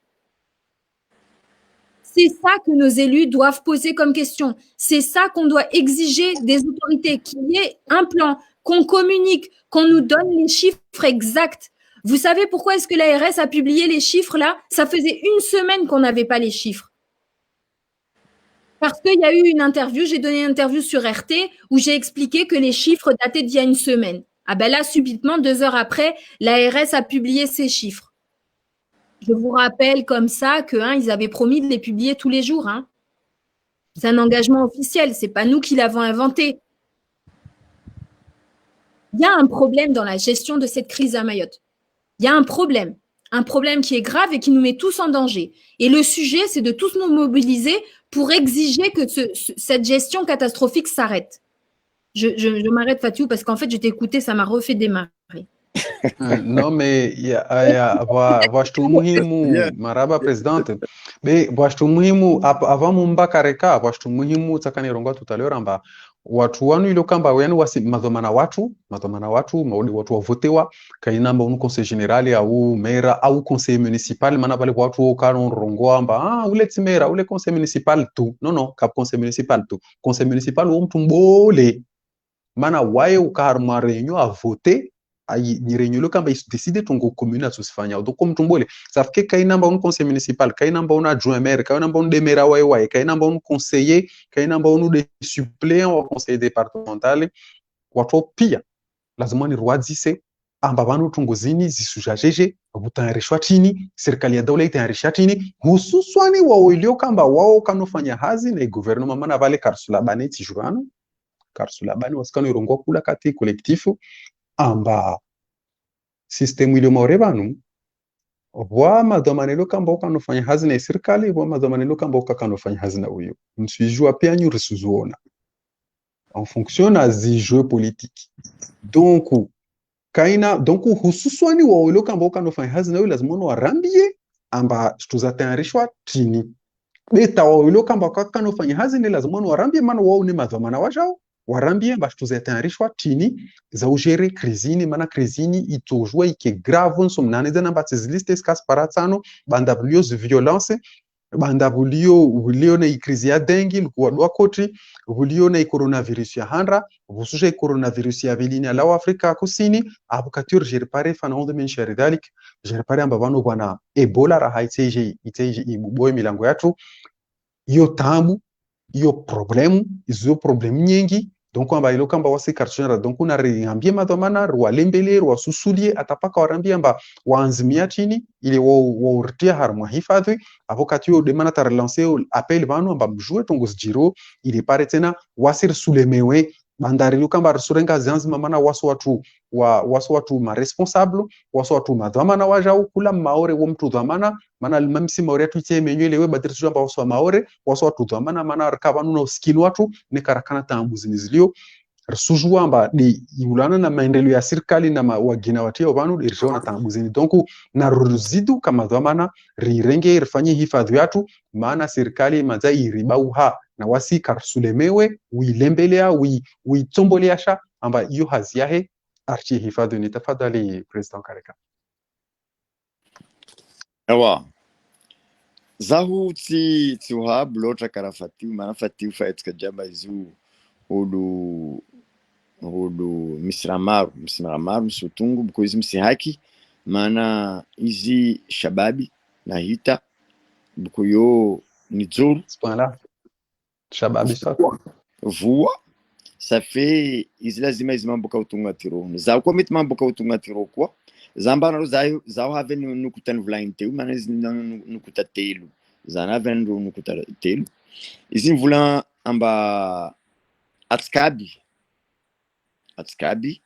C'est ça que nos élus doivent poser comme question. C'est ça qu'on doit exiger des autorités, qu'il y ait un plan, qu'on communique, qu'on nous donne les chiffres exacts. Vous savez pourquoi est-ce que l'ARS a publié les chiffres là? Ça faisait 1 semaine qu'on n'avait pas les chiffres. Parce qu'il y a eu une interview, j'ai donné une interview sur RT où j'ai expliqué que les chiffres dataient d'il y a 1 semaine. Ah ben là, subitement, 2 heures après, l'ARS a publié ces chiffres. Je vous rappelle comme ça qu'ils avaient promis de les publier tous les jours. Hein. C'est un engagement officiel, ce n'est pas nous qui l'avons inventé. Il y a un problème dans la gestion de cette crise à Mayotte. Il y a un problème. un problème qui est grave et qui nous met tous en danger. Et le sujet, c'est de tous nous mobiliser pour exiger que cette gestion catastrophique s'arrête. Je m'arrête, Fatiou, parce qu'en fait, je t'ai écouté, ça m'a refait démarrer. Non, mais washtu muhimu maraba presidente be washtu muhimu ava mumbakareka washtu muhimu tsakanironga tutaloramba watu wanu ilo kamba wenu wasi madhomana watu maudi watu wavotewa kainamba unu conseil general au maire au conseil municipal mana vale watu kano rongo amba ule timera ule conseil municipal tu no kap conseil municipal wo mtu mbole mana waye ukarma reunion a voter ni reunion lo kamba décider tongo commune atusifanya donc comme tumbole ça fait kay namba un conseil municipal kay namba un adjoint maire kay namba un demera waye kay namba un conseiller kay namba un de suppléant au conseil départemental watu pia lazima ni ruadzise amba vanu tunguzini zisujajeje butayarishwa chini serikali ya dola itayarishwa chini hususwani wao ilio kamba wao kanofanya hazi na gouvernement mana vale karsulabani tijurano karsulabani wasikano irongwa kula kati kolektifu amba system ilio maorebanu wa madhamanelo kamba ukanofanya hazi na serikali wa madhamanelo kamba ukanofanya hazi na uyo msijua pia nyu risuzuona en fonction na zijwe politique donc hususwani wa ulo kamba ukanofanya hazi na uyo lazima warambie amba tuzatayarishwa chini beta wa ulo kamba ukanofanya hazi ni lazima warambie maana wao ni madhamana wajao warambie amba tuzatayarishwa chini za ugere krizini mana krizini itojua ike grave nsomnane zana batiziliste skas paratsano bandavulio violence bandavulio na ikrizi ya dengi likuwadwa koti vulio na coronavirus ya handra vususha coronavirus ya vilini ala Afrika Kusini abukatur jerpare fana menshari dalik jerpare amba vano bwana ebola raha iteje ibuboe milango yatu iyo tamu iyo problemu nyingi donc amba ilo kamba wasi karchonera donc una riambie madhamana rwalembele rwasusulie atapaka warambia amba waanzimia chini ili waurtia harmwa hifadhi avokati yo demana ta relancer appel vanu amba mjue tongos jiro ili pare tena wasir sulemewe bandari lo kamba rsurenga zanzima mana wasu watu ma responsable wasu watu madhamana wajau kula maore wo mtu dhamana mana mamsi maore tu ite menyo lewe badiri jamba wasu maore wasu watu dhamana mana rakavanu na uskini watu ne karakana tambuzini zilio rsuju amba di yulana na maendeleo ya serikali na wagina watia vanu irjona tambuzini donc na ruzidu kama dhamana rirenge rifanye hifadhi yatu maana serikali maza iribauha na wasi karsulemewe uilembelea uitomboleasha amba iyo hazi yahe archi hifadhi ni tafadhali president Kareka. Ewa zahu ti uhab lotra karafatiu mana fatiu faetka jamba izu ulu misramaru msutungu buko izi msihaki mana izi shababi na hita buko yo ni dzuru Voilà. Shababi sako. Voa ça fait izi lazima izi mambo kautunga tiro za kwa mit mambo kautunga tiro kwa zamba na za have nukutan vlainte mana izi nukuta telu zana vendo nukuta telu izi vula amba atskabi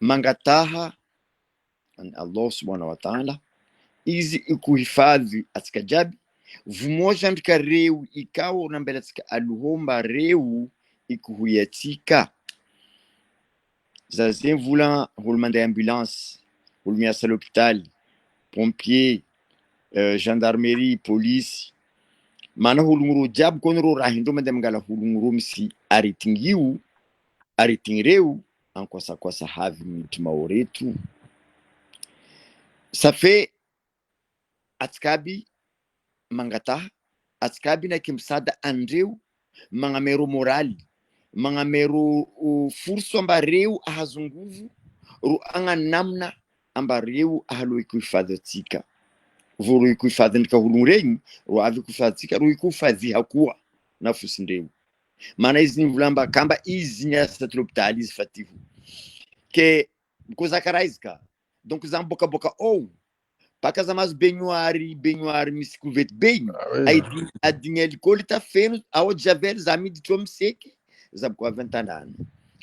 mangataha Allah subhanahu wa ta'ala izi ikuhifadhi atskajabi vumoja ndika reu ikawa na mbele tika aluhomba reu ikuhuyatika zazen vula hulmanda ambulance hulmiasa l'hôpital pompier gendarmerie police mana hulunguru jab konro rahindo madam gala hulunguru misi aritingreu ankosa havi mtima oretu ça fait atskabi mangata atskabi na kimsada andreu mangamero morali mangamero furso ambareu ahazunguvu ruanga namna ambareu ahalo ikuifadhatika vuru ikuifadhika hulureni ruavi kuifadhika ru ikuifadhi hakuwa nafusi ndeu mana izi nivulamba kamba izi nyasa tropitali fativu que coisa caraisca donc zamboka paka zamas benhoari miskuvet bem aí a dinheiro de cole tá feno aonde já velho zami de trom seki zabko aventanano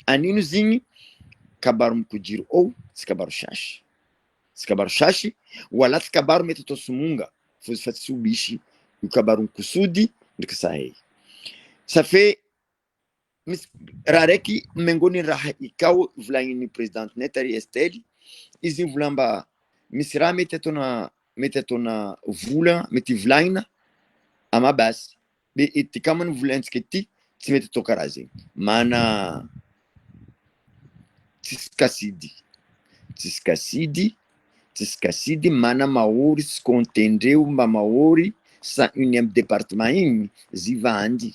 aninozinho acabaram com o se acabaram chache kabaro shashi wala kabaro mety atao somonga fa tsy ubishy io kabaron kusudi ndraiky sahay safe misy raha raiky mengoni raha ikao volagniny president netari Estelle izy volamba misy raha mety atona vola mety volagnina amabasy be ity kamany volantsika ity tsy mety atao karaha zegny mana tsisy kasidy mana mahory tsy contendreo mba mahory sa iny amy département igny zivandy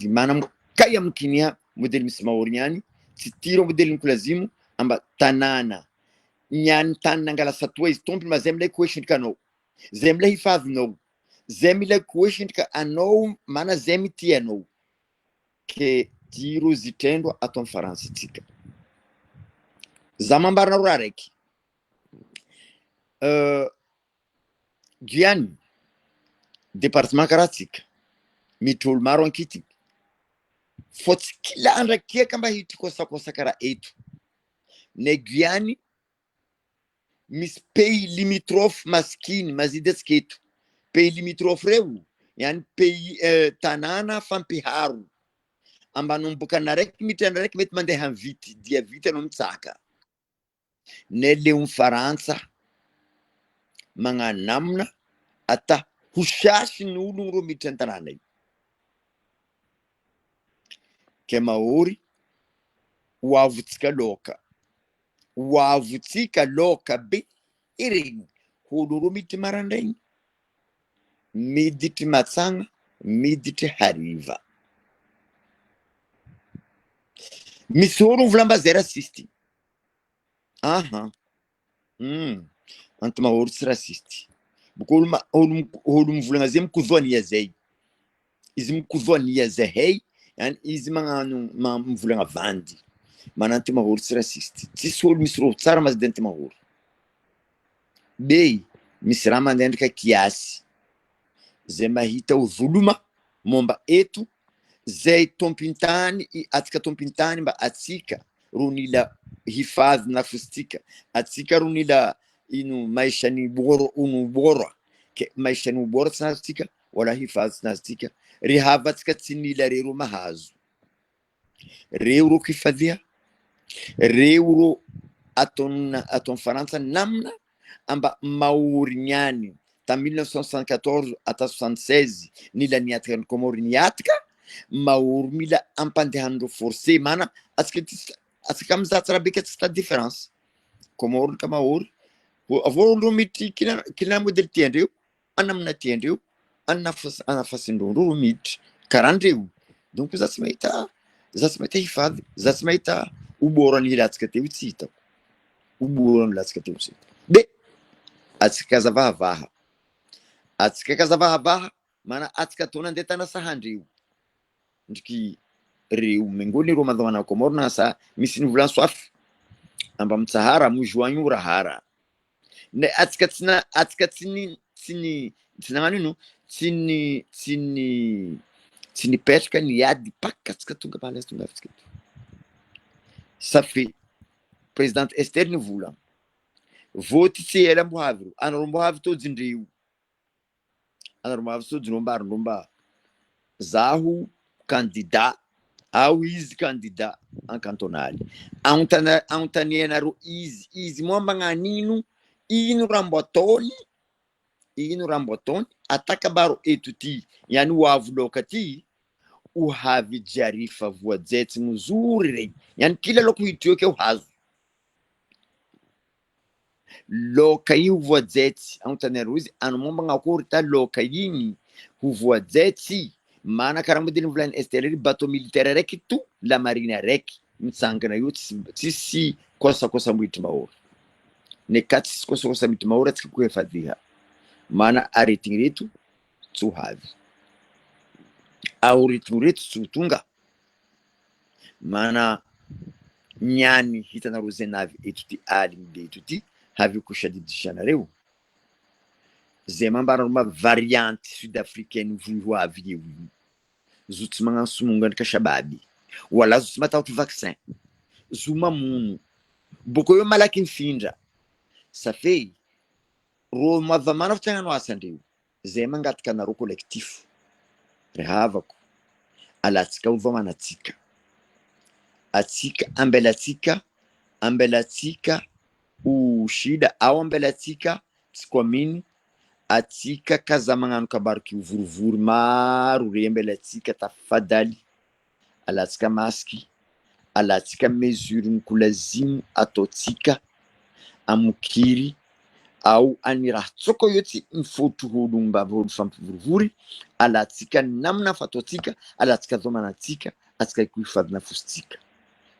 mana kay amy kinia modely misy mahory niany tsy tiro modely nikolazimu amba tanana niany tany nangala satoa izy tompony ma zay milay koesindrika anao zay milay hifadhinao zay milay koesindrika anao mana zay mity anao ke tiro zitrendro ato amy Faransa tsika za mambarina raha raiky Guyane département karatsika mitrolo maro ankity fô tsy kila andrakieka mba hitrikosakosa karaha eto ne Guyane misy pays limitrophe maskiny mazidy atsika eto pays limitrophe reo yani pays tanàna fampiharo ambanomboka raiky mitrana raiky mety mandeha amy vity dia vity anao mitsaka ne leo Faransa magnanamina ata hosasy ny olo ro miditra an-tanàna io ke mahory hoavotsika loka be iregny olo ro miditry marandraigny miditry matsagna miditry hariva misy olo volamba zay rasisty anto mahory tsy rasisty boka olo mivolagna zay mikodhoania zay izy mikodhoania zahay yani izy magnano mivolagna vandy mana anty mahory tsy rasisty tsisy olo misy roho tsara mazidy anty mahory be misy raha mandendrika kiasy zay mahita ho voloma momba eto zay tompintany atsika tompintany mba atsika ronila hifadhi na fositsika atsika ronila ino maishany boro ke maishany boro tsika wala hifadhi tsika rehavatsika tsy nila rero mahazo reo ro kifadhia reo ro aton Faransa namna amba mahory niany ta 1974 ata 76 nila niatka ny Komoro niatka mahory mila ampandehanindro forcé mana atsika mizatsy raha beka tsy ta différence Komoro ka mahory avô ro miditry kila modely tiandreo anamina tiandreo anafasindreo ro miditry karandreo donc za tsy mahita hifadhi za tsy mahita uboro ny hilatsika teo tsy hitako uboro ny hilatsika teo tsy de atsika kazavahavaha mana atsika tona andeha tana sahandreo ndriky reo mengoni ro mandhamana Komoro na sa misy ny volan soafy amba mitsahara mojoagno rahara ne atsika tsy nagnano ino tsy nipetraka niady paka atsika tonga malazy tonga atsika eto safi presidente Esther ny vola voty tsy ela mbohavy ro anaro mbohavy tojindreo anaro mbohavy tojindreo mba zaho candidat ao izy candidat en cantonal antanianaro izy moa magnanino ino ramboatony atakabaro eto ty yani hoavo loka ty hohavy jarifa voajaitsy mozory regny yani kila loko hitrio ke hazo loka io voajaitsy antanianaro izy ano momba gnakory ta loka igny ho voajaitsy mana karaha modely volany Estelle bateau militaire raiky to la marine raiky mitsangana io tsisy kosakosa mbitry mahory ne ka tsisy kosakosa mbitry mahory atsika koa efa deha mana aretigny reto tsy hohavy aoretigny reto tsy ho tonga mana niany hitanaro zay navy eto ty aligny be eto ty havy kosadidishanareo zay mambarama variante sud-africaine hoavy io zo tsy magnano somongany kasababy wala zo tsy matahotra vaccin zo mamono boko yo malaky mifindra safey ro mavamana fitsagnano asandreo zay mangataka anareo collectif ry havako alatsika ovamanatsika atsika ambelatsika o shida ao ambelatsika tsikominy atsika kaza magnano kabariky vorovory maro re ambelatsika tafadaly alatsika masky alatsika mesure ny kolazimo ataotsika amokiry ao any raha tsoko io tsy mifotro holo mba holo fampivorivory alatsika namina fataotsika alatsika zomanatsika atsika iko hifadina fositsika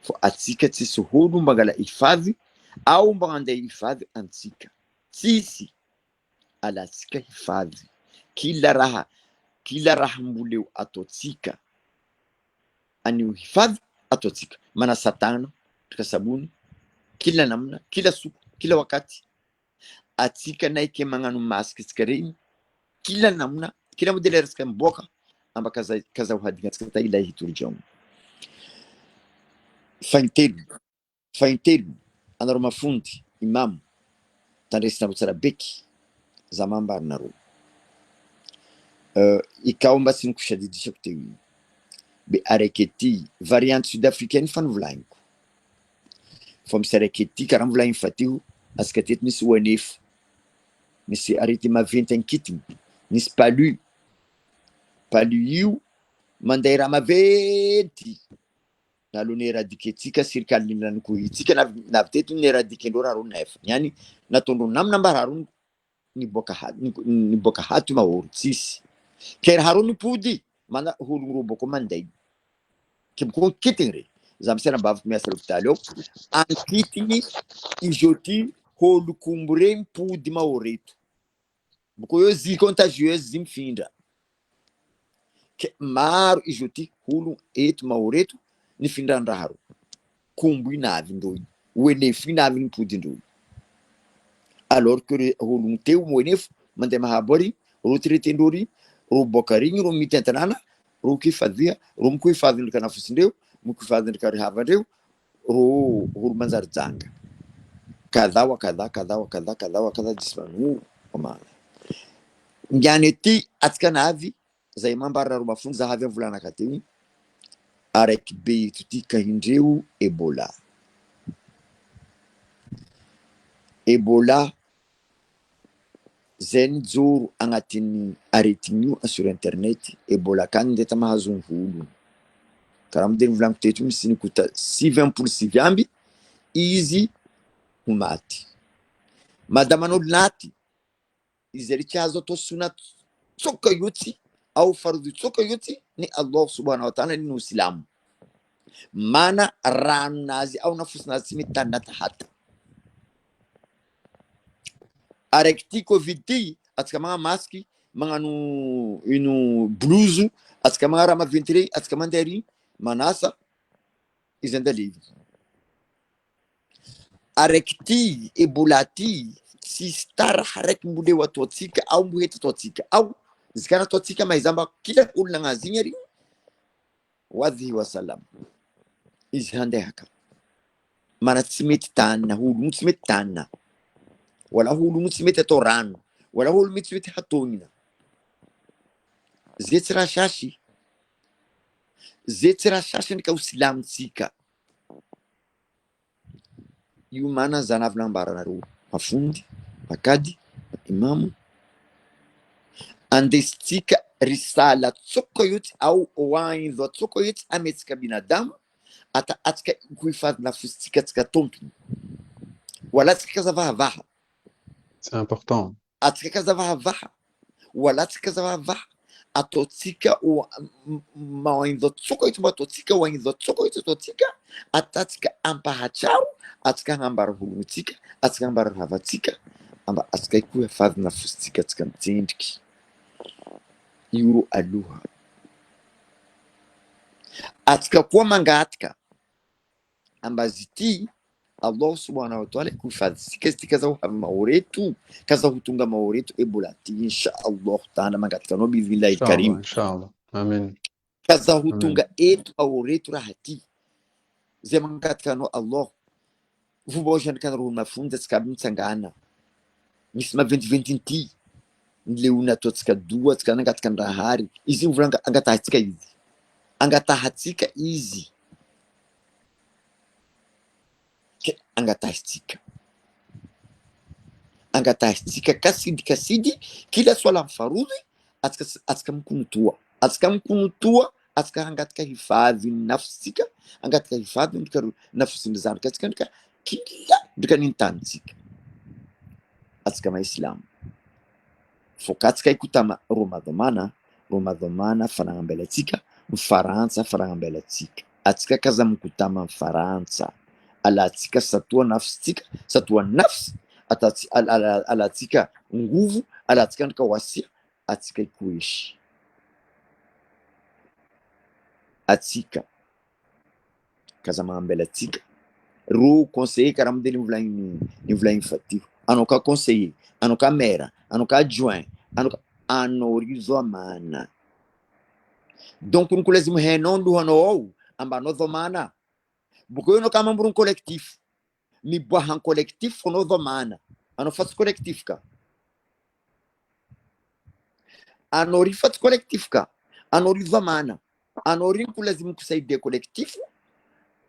fo atsika tsisy holo mba ngala hifadhi ao mba andeha hifadhi antsika tsisy alatsika hifadhi kila raha mboleo ataotsika anio hifadhi ataotsika manasa tagna tika sabuni kila namna kila suku kila wakati atsika naike magnano masky tsika regny kila namna kila modele tsika miboaka amba kaza uhadinga tsika ta ila hitorjao faintelo anaro mafundy imam tandresinaro tsara beky za mambarinaro ikao mba tsy nikosadidisako teo be araiky ety variante sud-africaine fanovolagniko fa misy araiky ety karaha mivolagny fa teo asika teto misy ONF misy arety maventy ankitiny misy palu io mandeha raha maventy nalony eradike tsika sirikaly nilaniko itsika navy teto ny eradike ndro raha ro nefa niany natondro namina mba raha ro niboaka hato mahoro tsisy ke raha ro nipody mana holo ro boko manday kiboko kitiny re za misy bavako miasa l'hôpital ao ankitiny izoti holo kombo re mipody mahoreto boko io zy contagieuse zy mifindra ke maro izoti holo eto mahoreto nifindrandraha ro kombo inavy ndroy ONF inavy nipody ndroy alors que holo teo ONF mandeha mahabory ro traité ndrory ro boka regny ro mitantanana ro kifadhia ro mikuhifadhi ndrika nafosindreo mikuhifadhi ndrika rihavandreo ro holo manjary janga kadha dismanu omana ngiany ety atsika navy zay mambarina ro mafundy zahavy amin'ny volana kateo araiky be eto ty kahindreo Ebola zay nijoro agnatin'ny aretin'io sur internet Ebola kany ndeta mahazo holo karaha mideny volaniko teto misy nikota 6 amby izy ho maty madaman'olo naty izy ary tsy azo atao sona tsoka iotsy ao farodhi tsoka iotsy ny Allah subhanahu wa ta'ala ny silamo mana ranonazy ao nafosinazy tsy mety tanata hata araiky ty covid ty atsika magna masky magnano ino blouse atsika magna raha maventire atsika mandeha ry manasa izy andalevy araiky ty Ebola ty tsisy taraha araiky mboleo ataotsika ao mbohety ataotsika ao zikana ataotsika mahizamba kila olona agnazy igny ary wadhi wasalam izy handehaka mana tsy mety tanina holo tsy mety tanina wala holo tsy mety atao rano wala holo tsy mety hatonina zay tsy raha shashy ndrika ho silamotsika io mana zanavy nambaranareo mafundy makady imamo andesitsika risala tsoko yotsy au oaindho tsoko yotsy ametsika binadamu ata atsika kuhifadhi nafositsika tsika tompony wala tsika kazavahavaha C'est important. Atsika kazavahavaha wala tsika kazavahavaha ataotsika maoindho tsoko yotsy mba ataotsika oaindho tsoko yotsy ataotsika atatsika ampahatsaro atsika hambara holonotsika atsika hambara havatsika amba atsika kuhifadhi nafositsika tsika mitsendriky io aloha atsika koa mangataka ambazy ty Allah subhanahu wa ta'ala kuhifadhisika izy ty kazaho avy mahoreto kazaho tonga mahoreto Ebola ty inshallah ta'ala mangataka anao biidhnillahi karim Inshallah. Amen. kazaho tonga eto mahoreto raha ty zay mangataka anao Allah vovao kana ro mafundy atsika aby mitsangana misy maventiventinty le ona ataotsika doa atsika nangataka ny rahary izy vola angatahatsika izy angatahatsika izy ke angatahatsika kasidy kila swala mfarodhi atsika mikonotoa atsika angataka hifadhi nafsika angataka hifadhi ndika nafsini zanaka atsika ndika kila ndika nintantsika atsika maislamu fokatsika ikutama romadhomana fanagnambelatsika mifarantsa fanagnambelatsika atsika kaza mikutama mifarantsa alatsika satoa nafsitsika satoa nafsi alatsika nguvu alatsika ndika wasia atsika ikuishi atsika kaza magnambelatsika ro conseiller karaha modely nivolagny fatiho anao ka conseiller anao ka maire anao ka adjoint anao ry zao mana donc niko lazima hainao lohanao ao ambanao dhamana boko anao ka membre collectif miboahan collectif anao dhamana anao fatsy collectif ka anao ry fatsy collectif ka anao ry dhamana anao ry niko lazima kusaidia collectif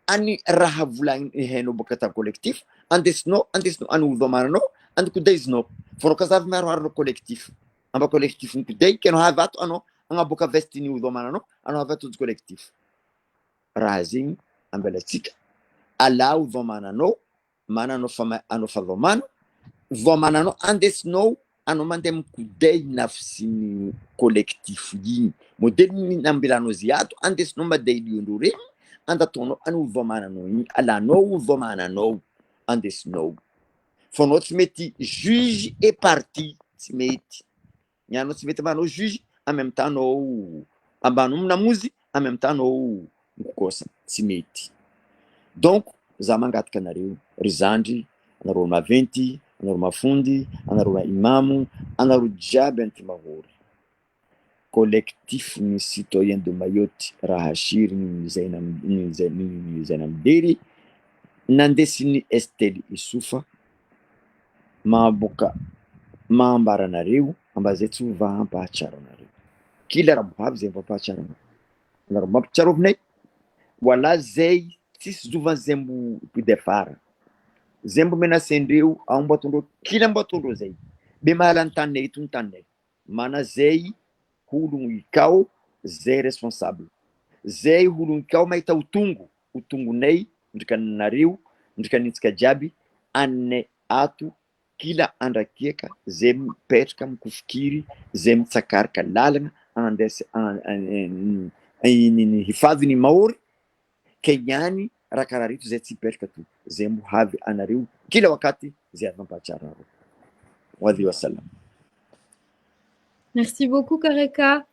ani raha volagny hainao boka ta collectif andesinao ani dhamananao andikodazinao fonao kazavy miaroharonao collectif amba collectif nikoday kenao havy ato anao agnaboaka vestiny dhamananao anao havy ato collectif raha zegny ambelatsika ala dhamananao mananao anao fa dhamananao andesinao anao mandeha mikoday nafsiny collectif igny modely nambelanao zy ato andesinao maday liondro regny andatonao ani dhamananao igny alanao dhamananao andesinao fonao tsy mety juge et partie tsy mety nyanao tsy mety ambanao juge en même temps anao ambanao minamozy en même temps anao mikokosa tsy mety donc za mangataka anareo ry zandry anareo maventy anareo mafondy anareo imamo anareo jiaby antimahory collectif ny citoyen de Mayotte raha shiriny zainamdery nandesiny Estelle Isufa maboka maambaranareo amba zay tsy vahampahatsara kila raha boavy zay vampahatsara anareo mampitsarovinay wala zay tsisy zovany zembo pidefara zembo menasendreo aombatondreo kila mbatondreo zay be mahala ny taninay eto ny taninay mana zay ologno ikao zay responsable zay ologno ikao mahita utongonay ndrikanareo ndrikanitsika jiaby annay ato kila andrakeka zay mipetraka mikofikiry zay mitsakaraka lalagna andesy hifadhi ny mahory kenyany raha karaha rito zay tsy hipetraka to zay mbo havy anareo kila wakati zay avy mampahatsara areo wadhi wassalam. Merci beaucoup, Kareka.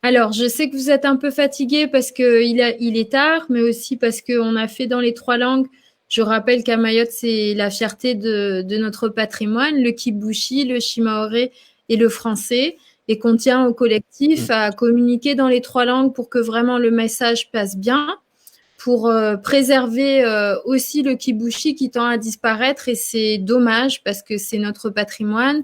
Alors, je sais que vous êtes un peu fatigué parce qu'il est tard, mais aussi parce qu'on a fait dans les 3 langues. Je rappelle qu'à Mayotte, c'est la fierté de notre patrimoine, le kibushi, le shimaoré et le français, et qu'on tient au collectif à communiquer dans les 3 langues pour que vraiment le message passe bien, pour préserver aussi le kibushi qui tend à disparaître, et c'est dommage parce que c'est notre patrimoine.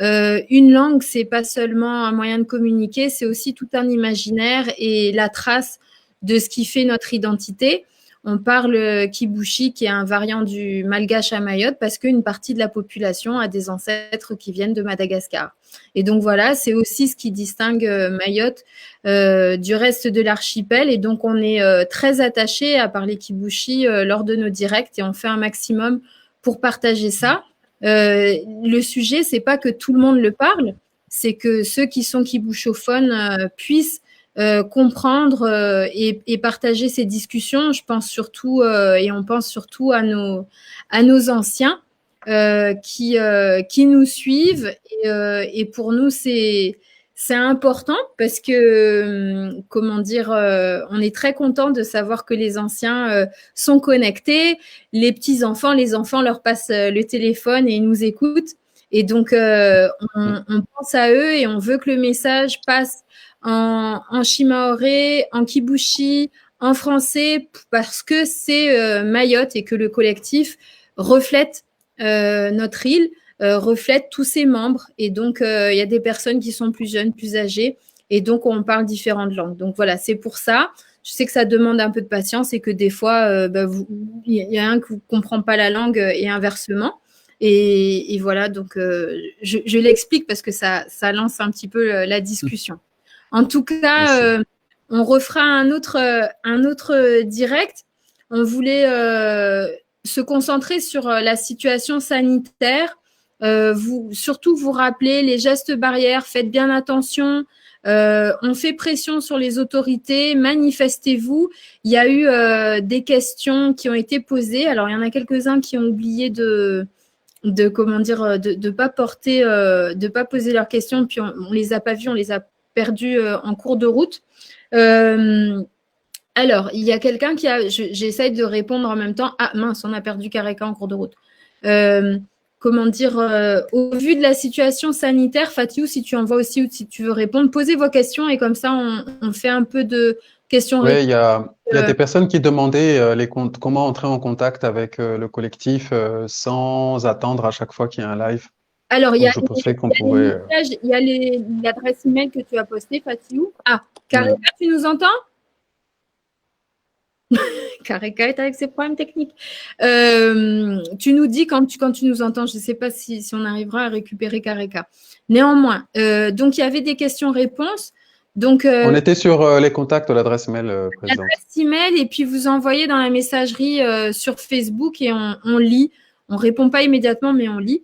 Une langue, c'est pas seulement un moyen de communiquer, c'est aussi tout un imaginaire et la trace de ce qui fait notre identité. On parle kibushi, qui est un variant du malgache à Mayotte, parce qu'une partie de la population a des ancêtres qui viennent de Madagascar. Et donc voilà, c'est aussi ce qui distingue Mayotte du reste de l'archipel. Et donc on est très attachés à parler kibushi lors de nos directs, et on fait un maximum pour partager ça. Le sujet, c'est pas que tout le monde le parle, c'est que ceux qui sont kibushophones puissent comprendre et partager ces discussions. Je pense surtout et on pense surtout à nos anciens qui nous suivent, et pour nous c'est important parce que comment dire, on est très content de savoir que les anciens sont connectés, les petits enfants, les enfants leur passent le téléphone et ils nous écoutent, et donc on pense à eux et on veut que le message passe en shimaoré, en kibushi, en français, parce que c'est Mayotte et que le collectif reflète notre île, reflète tous ses membres. Et donc, il y a des personnes qui sont plus jeunes, plus âgées, et donc on parle différentes langues. Donc voilà, c'est pour ça. Je sais que ça demande un peu de patience et que des fois, il y a un qui ne comprend pas la langue et inversement. Et voilà, donc je l'explique parce que ça lance un petit peu la discussion. En tout cas, on refera un autre direct. On voulait se concentrer sur la situation sanitaire. Surtout vous rappeler les gestes barrières, faites bien attention. On fait pression sur les autorités, manifestez-vous. Il y a eu des questions qui ont été posées. Alors, il y en a quelques-uns qui ont oublié de pas poser leurs questions, puis on les a pas vus, on les a perdus en cours de route. Alors, il y a quelqu'un j'essaye de répondre en même temps. Ah mince, on a perdu Kareka en cours de route. Au vu de la situation sanitaire, Fatiou, si tu en vois aussi ou si tu veux répondre, posez vos questions et comme ça, on fait un peu de questions-réponses. Oui, il y a des personnes qui demandaient comment entrer en contact avec le collectif sans attendre à chaque fois qu'il y a un live. Alors, il y a l'adresse email que tu as postée, Fatiou. Ah, Kareka, tu nous entends? Kareka est avec ses problèmes techniques. Tu nous dis quand tu nous entends, je ne sais pas si on arrivera à récupérer Kareka. Néanmoins, donc il y avait des questions-réponses. Donc, on était sur les contacts de l'adresse email présidente. L'adresse email et puis vous envoyez dans la messagerie sur Facebook et on lit. On ne répond pas immédiatement, mais on lit.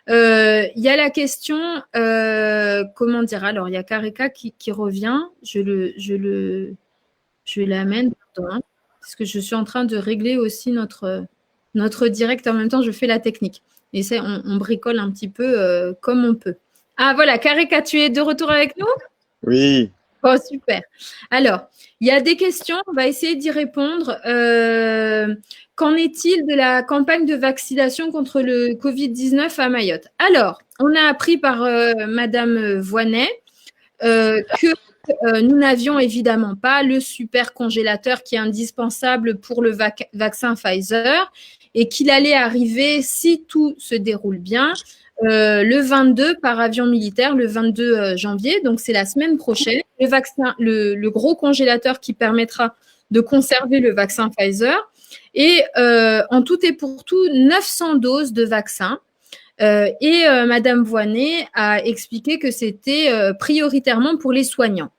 Il y a la question, comment dire? Alors, il y a Kareka qui revient. Je l'amène. Pardon, parce que je suis en train de régler aussi notre direct. En même temps, je fais la technique. Et ça, on bricole un petit peu comme on peut. Ah, voilà, Kareka, tu es de retour avec nous? Oui. Oh, super. Alors, il y a des questions. On va essayer d'y répondre. Qu'en est-il de la campagne de vaccination contre le Covid-19 à Mayotte? Alors, on a appris par Madame Voinet que nous n'avions évidemment pas le super congélateur qui est indispensable pour le vaccin Pfizer et qu'il allait arriver, si tout se déroule bien, le 22 par avion militaire, le 22 janvier, donc c'est la semaine prochaine. Le vaccin, le gros congélateur qui permettra de conserver le vaccin Pfizer et en tout et pour tout 900 doses de vaccin. Madame Voinet a expliqué que c'était prioritairement pour les soignants.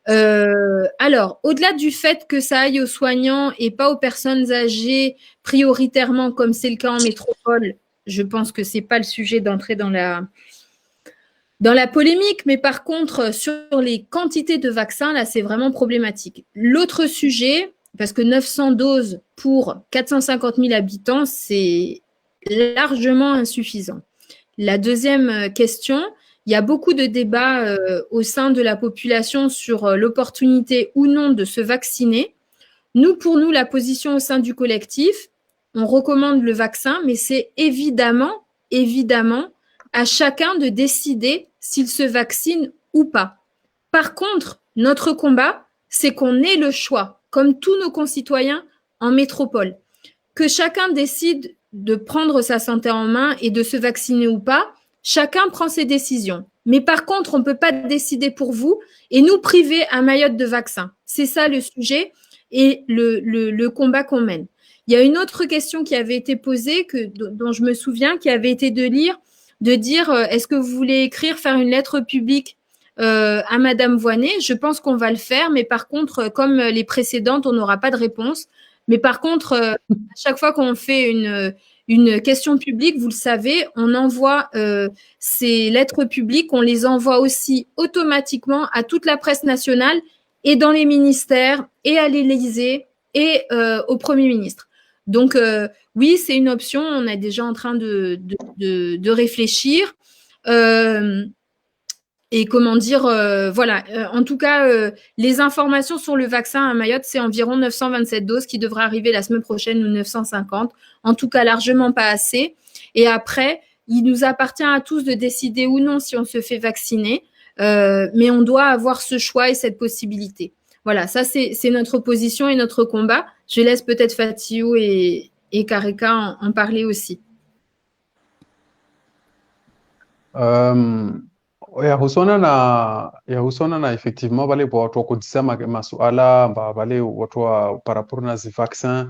Alors, au-delà du fait que ça aille aux soignants et pas aux personnes âgées prioritairement, comme c'est le cas en métropole, je pense que c'est pas le sujet d'entrer dans la polémique, mais par contre, sur les quantités de vaccins, là, c'est vraiment problématique. L'autre sujet, parce que 900 doses pour 450 000 habitants, c'est largement insuffisant. La deuxième question, il y a beaucoup de débats au sein de la population sur l'opportunité ou non de se vacciner. Pour nous, la position au sein du collectif, on recommande le vaccin, mais c'est évidemment à chacun de décider s'il se vaccine ou pas. Par contre, notre combat, c'est qu'on ait le choix, comme tous nos concitoyens en métropole, que chacun décide de prendre sa santé en main et de se vacciner ou pas. Chacun prend ses décisions. Mais par contre, on ne peut pas décider pour vous et nous priver à Mayotte de vaccins. C'est ça le sujet et le combat qu'on mène. Il y a une autre question qui avait été posée, dont je me souviens, qui avait été de dire est-ce que vous voulez faire une lettre publique à Madame Voinet? Je pense qu'on va le faire, mais par contre, comme les précédentes, on n'aura pas de réponse. Mais par contre, à chaque fois qu'on fait une question publique, vous le savez, on envoie ces lettres publiques, on les envoie aussi automatiquement à toute la presse nationale et dans les ministères et à l'Élysée et au Premier ministre. Donc, oui, c'est une option. On est déjà en train de réfléchir. Et comment dire, voilà. En tout cas, les informations sur le vaccin à Mayotte, c'est environ 927 doses qui devraient arriver la semaine prochaine ou 950. En tout cas, largement pas assez. Et après, il nous appartient à tous de décider ou non si on se fait vacciner. Mais on doit avoir ce choix et cette possibilité. Voilà, ça c'est notre position et notre combat. Je laisse peut-être Fatiou et et Kareka en parlait aussi. Yahusiana na effectivement wale watu wa kudisema masuala amba wale watu wa paraporo na zi vaccin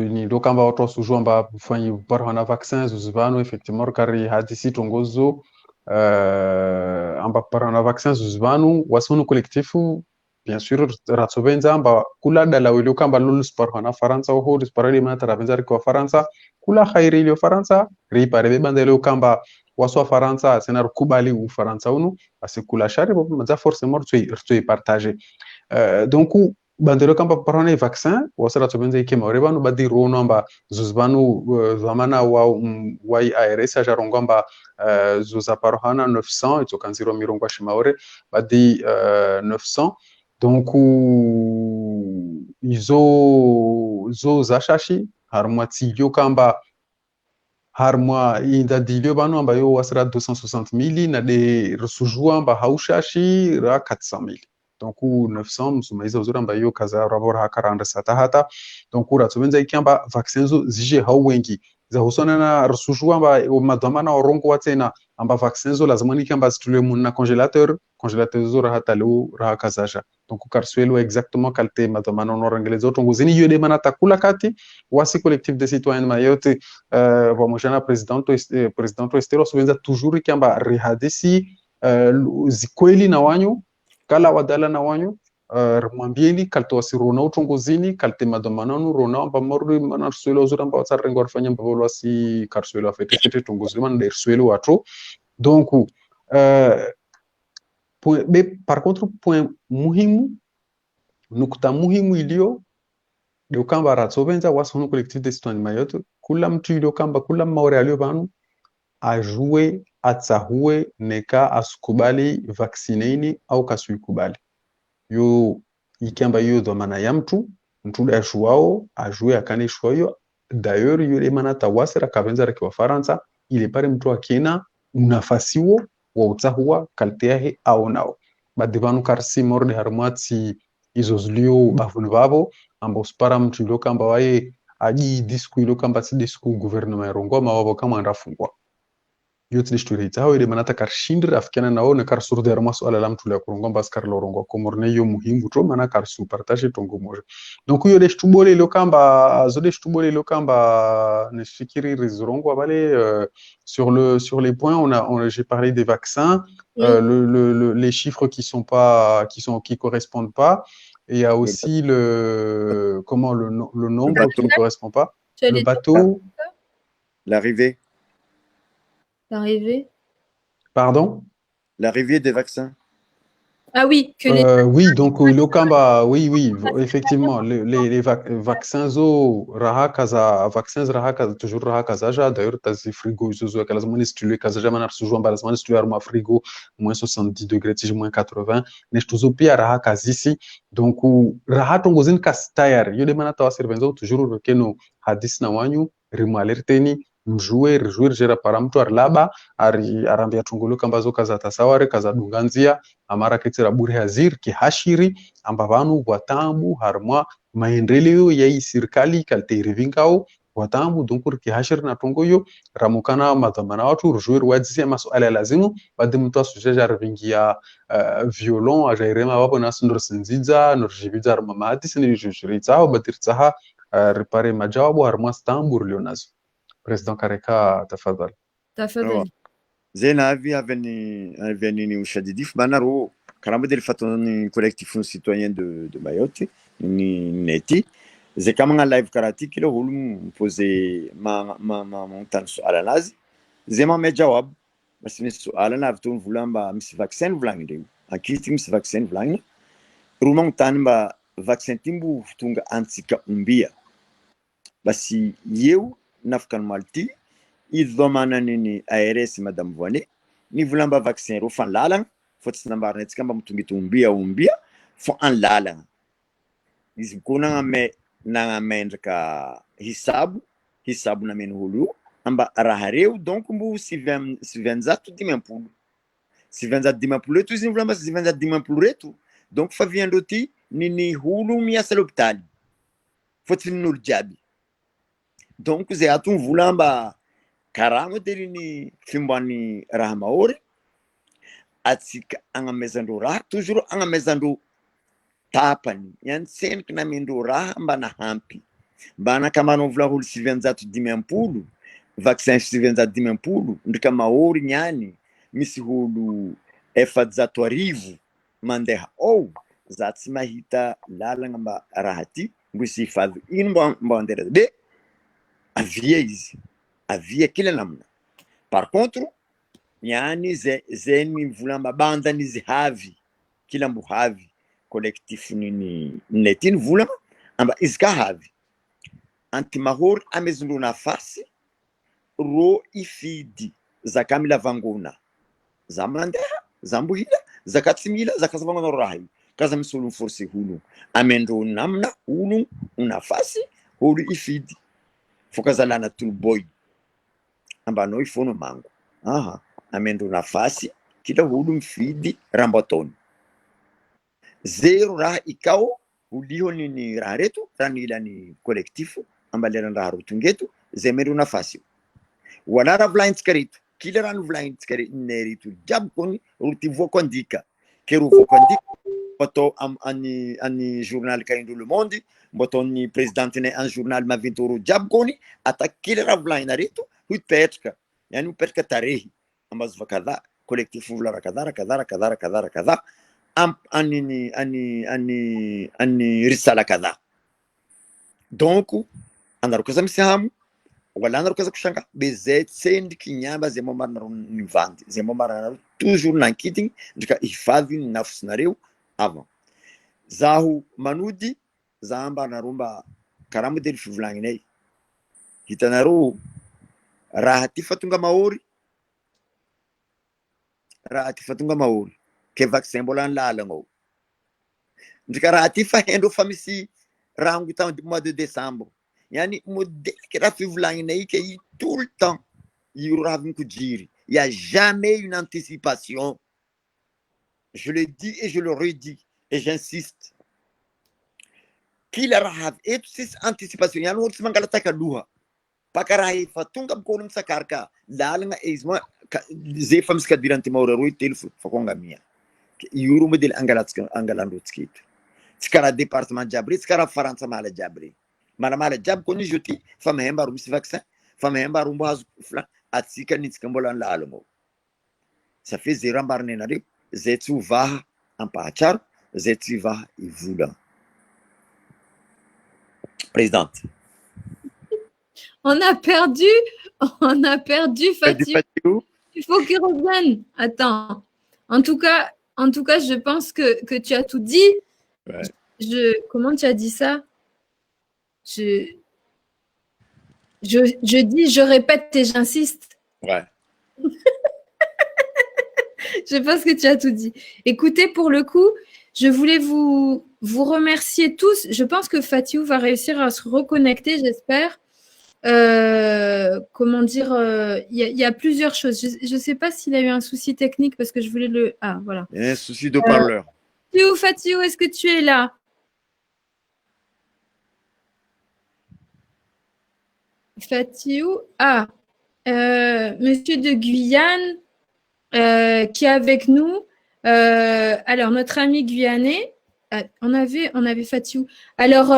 ni ndo kamba watu wasujua amba fanyi barha na vaccin zuzivano effectivement kari hadisi tongozo amba barha na vaccin zuzivano wasunu kolektifu bien sûr ratsovenza amba kula dala wili kamba lulu barha na Faransa ho disparali mana taravenza kwa Faransa kula khairi ile Faransa ri pare bandele kamba waswa Faransa senar kubali u Faransa unu asikula shari bo maza forcément rtoi partager donc bandelo kamba parone vaccin wasara tobenze ke marebanu badi rono amba zuzbanu zamana wa ARS jarongamba zuza parohana 900 itokanziro mirongo shimaore badi 900 donc izo zashashi harmwatsilio kamba harmwa indadilio banu ambayo wasira 260,000 na de resujua amba haushashi ra 400,000 donc 900 msumaiza uzura ambayo kaza rabora hakaranda sata hata donc ratsobenza ikiamba vaccin zo zije hauwengi za husona na resujua amba madamana orongo watena amba vaccin zo lazima nikiamba situle munna congélateur zo ra hata lu ra kazaja donc karsuelo exactement kalte madamana onorangele zo tongo zini yode mana takula kati wasi collectif des citoyens mayote vamojana presidento estero subenza toujours ikiamba rihadisi zikweli na wanyu kala wadala na wanyu mwambieni kalte wasirona utongozini kalte madomananu rona amba mordi mana suelo zura amba watsarrengo warfanya mbavolo wasi karsuelo afete tongozini man der suelo watu donc par contre point muhimu nukta muhimu ilio de kamba ratsovenza wasonu collectif des citoyens mayote kula mtu ilio kamba kula maore alio banu ajue atsahue neka asukubali vaccineni au kasuikubali yo ikamba yo dhamana ya mtu da shuao ajue akane shuayo d'ailleurs yule mana tawasira kavenza rekiwa Faransa ile pare mtu akina unafasiwo wa utsahua kalteahe au nao badivanu karsi morde harmati izozlio bafunu vavo amba uspara mtu ilo kamba wae aji disku ilo kamba si disku gouvernement rongo ma wavo kama andafungwa yote dishturita hao ile manata karshindra afikana nao na karsurde armaso ala lam tula kurongo bas karlo rongo komorne yo muhimu tro mana karsu partage tongo moja donc yo deshtubole ilo kamba zo deshtubole ilo kamba nefikiri rizorongo abale sur les points j'ai parlé des vaccins les chiffres qui correspondent pas et il y a aussi le nombre qui ne correspond pas le bateau l'arrivée Pardon? L'arrivée des vaccins. Ah oui, que oui, donc oui, effectivement, les vaccins raha kaza toujours raha kaza d'ailleurs tazi frigo izo kala zamani stule kaza jamana sujua mbala zamani stule arma frigo moins 70 degrés tiji moins 80 neshtuzo pia raha kazisi donc raha tongozin kastayar yode mana tawasirvenzo toujours rekeno hadis na wanyu rimalerteni mjue jera para mtu arlaba arambia tungulu kamba zo kaza tasaware kaza dunganzia amara ketira buri hazir kihashiri amba vanu watambu harmwa maendeleo ya serikali kalte rivingao watambu donc kihashiri na tungoyo ramukana madhamana watu rujue wadzia masuala lazimu badi mtu asujaja rivingia violon ajairema wapo nasu nursinziza nurjiviza armamati sini jujuritao badirtsaha ripare majawabu harmwa stambur leonazo Président Kareka, tafadhali. Tafadhali. Zena aveni ushadidif banaro karamba del fatoni collectif citoyen de Mayotte ni neti ze kama live karati kilo hulum poser ma montan suala nazi zema mejawab basi ni suala na vitun vulamba mis vaccin vulangde akiti mis vaccin vulang rumong tanba vaccin timbu tunga antika umbia basi yeu nafkan malti idhomana nini ARS madame Voine ni vulamba vaccin ro fan lalang fotsina mbarnet kamba mtungitu umbia fo an lalang izikuna me na mendka hisabu na menhulu amba rahareu donc mbu sivenzatu dimampulu tu zimvulamba sivenzatu dimampulu retu donc fa viendoti nini hulu mia saloptali fotsina nurjabi donc zay atomvola mba karaha modely ny fimboan'ny raha mahory atsika agnamezandreo raha toujours agnamezandreo tapany ihany tseniky namendreo raha mba nahampy mba anakamano vola olo 750 vaccin 750 ndrika mahory niany misy olo 700 mandeha ao za tsy mahita lalagna mba raha ty mbo isy hifady ino mba andera de avia izy avia kila namna par contre niany zay ny vola mba bandan'izy havy kila mbo havy collectif ninay ty ny volagna amba izy ka havy antimahory amezondreo nafasy ro ifidy zaka mila vangona za mandeha za mbo hila zaka tsy mila zaka zavangona raha io kaza misy olo forcé olo amendreo namna olo nafasy olo ifidy fokazalana toloboy ambanao ifono mango aha amendreo nafasy kila olo mifidy raha mbo ataony zero raha ikao olihony ny raha reto raha nilany collectif ambalera raha rotongeto zay amendreo nafasy wala raha volagnitsika reto kila raha novolagnitsika reto jiaby kony ro ty voako andika ke ro voako andika mbo atao any journal kaindreo Le Monde mbo ataon'ny présidentinay an journal maventy ro jiaby kony ata kila raha volagnina reto hipetraka yani mipetraka tarehy ambazo vakadha collectif vola rakadha ani risala kadha donc anaro kaza misy hamo wala anaro kaza kushanga bezay tsendriky nyamba zay mamarina nivandy zay mamarina toujours nankitigny ndrika hifadhi ny nafosinareo avant zaho manody za mba anaro mba karaha modely fivolagnanay hitanaro raha ty fatonga mahory ke vaccin mbola nlalagna ao ndrika raha ty fa hendro fa misy raha ngotao mois de décembre yani modèle que raha fivolagnanay ke i tout le temps io raha vinkojiry il y a jamais une anticipation, je le dis et je le redis et j'insiste kila raha eto sisy anticipation yani olo tsy mangalataka aloha baka raha efa tonga bokolo misakaraka lalagna e izy moa zay fa misy kadira antimahory roy telo fa kongamia io ro modely angalandrotsika eto tsy karaha département jiaby re tsy karaha Farantsa mala jiaby re malamala jiaby kony izy ty fa mahemba ro misy vaccin fa mahemba ro mbo hazo atsika nitsika mbola nlalagna ao ça fait zero ambarinay nareo zay tsy hovaha ampahatsaro zay tsy hovaha ivola présidente. On a perdu Fatou. Il faut qu'il revienne. Attends. En tout cas, je pense que tu as tout dit. Ouais. Comment tu as dit ça? Je dis, je répète et j'insiste. Ouais. Je pense que tu as tout dit. Écoutez, pour le coup, je voulais vous remercier tous. Je pense que Fatou va réussir à se reconnecter, j'espère. Comment dire, il y a plusieurs choses. Je ne sais pas s'il a eu un souci technique parce que je voulais le... Ah, voilà. Il y a un souci de parleur. Fatou, est-ce que tu es là? Fatou, monsieur de Guyane qui est avec nous. Alors, notre ami guyanais, on avait Fatou. Alors,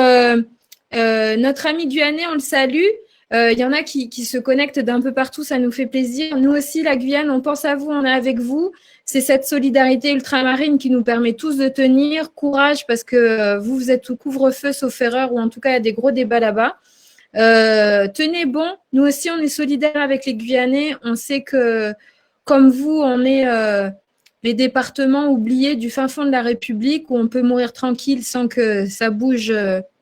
notre ami guyanais, on le salue. Il y en a qui se connectent d'un peu partout, ça nous fait plaisir. Nous aussi, la Guyane, on pense à vous, on est avec vous. C'est cette solidarité ultramarine qui nous permet tous de tenir. Courage, parce que vous êtes sous couvre-feu, sauf erreur, ou en tout cas, il y a des gros débats là-bas. Tenez bon, nous aussi, on est solidaires avec les Guyanais. On sait que, comme vous, on est les départements oubliés du fin fond de la République, où on peut mourir tranquille sans que ça bouge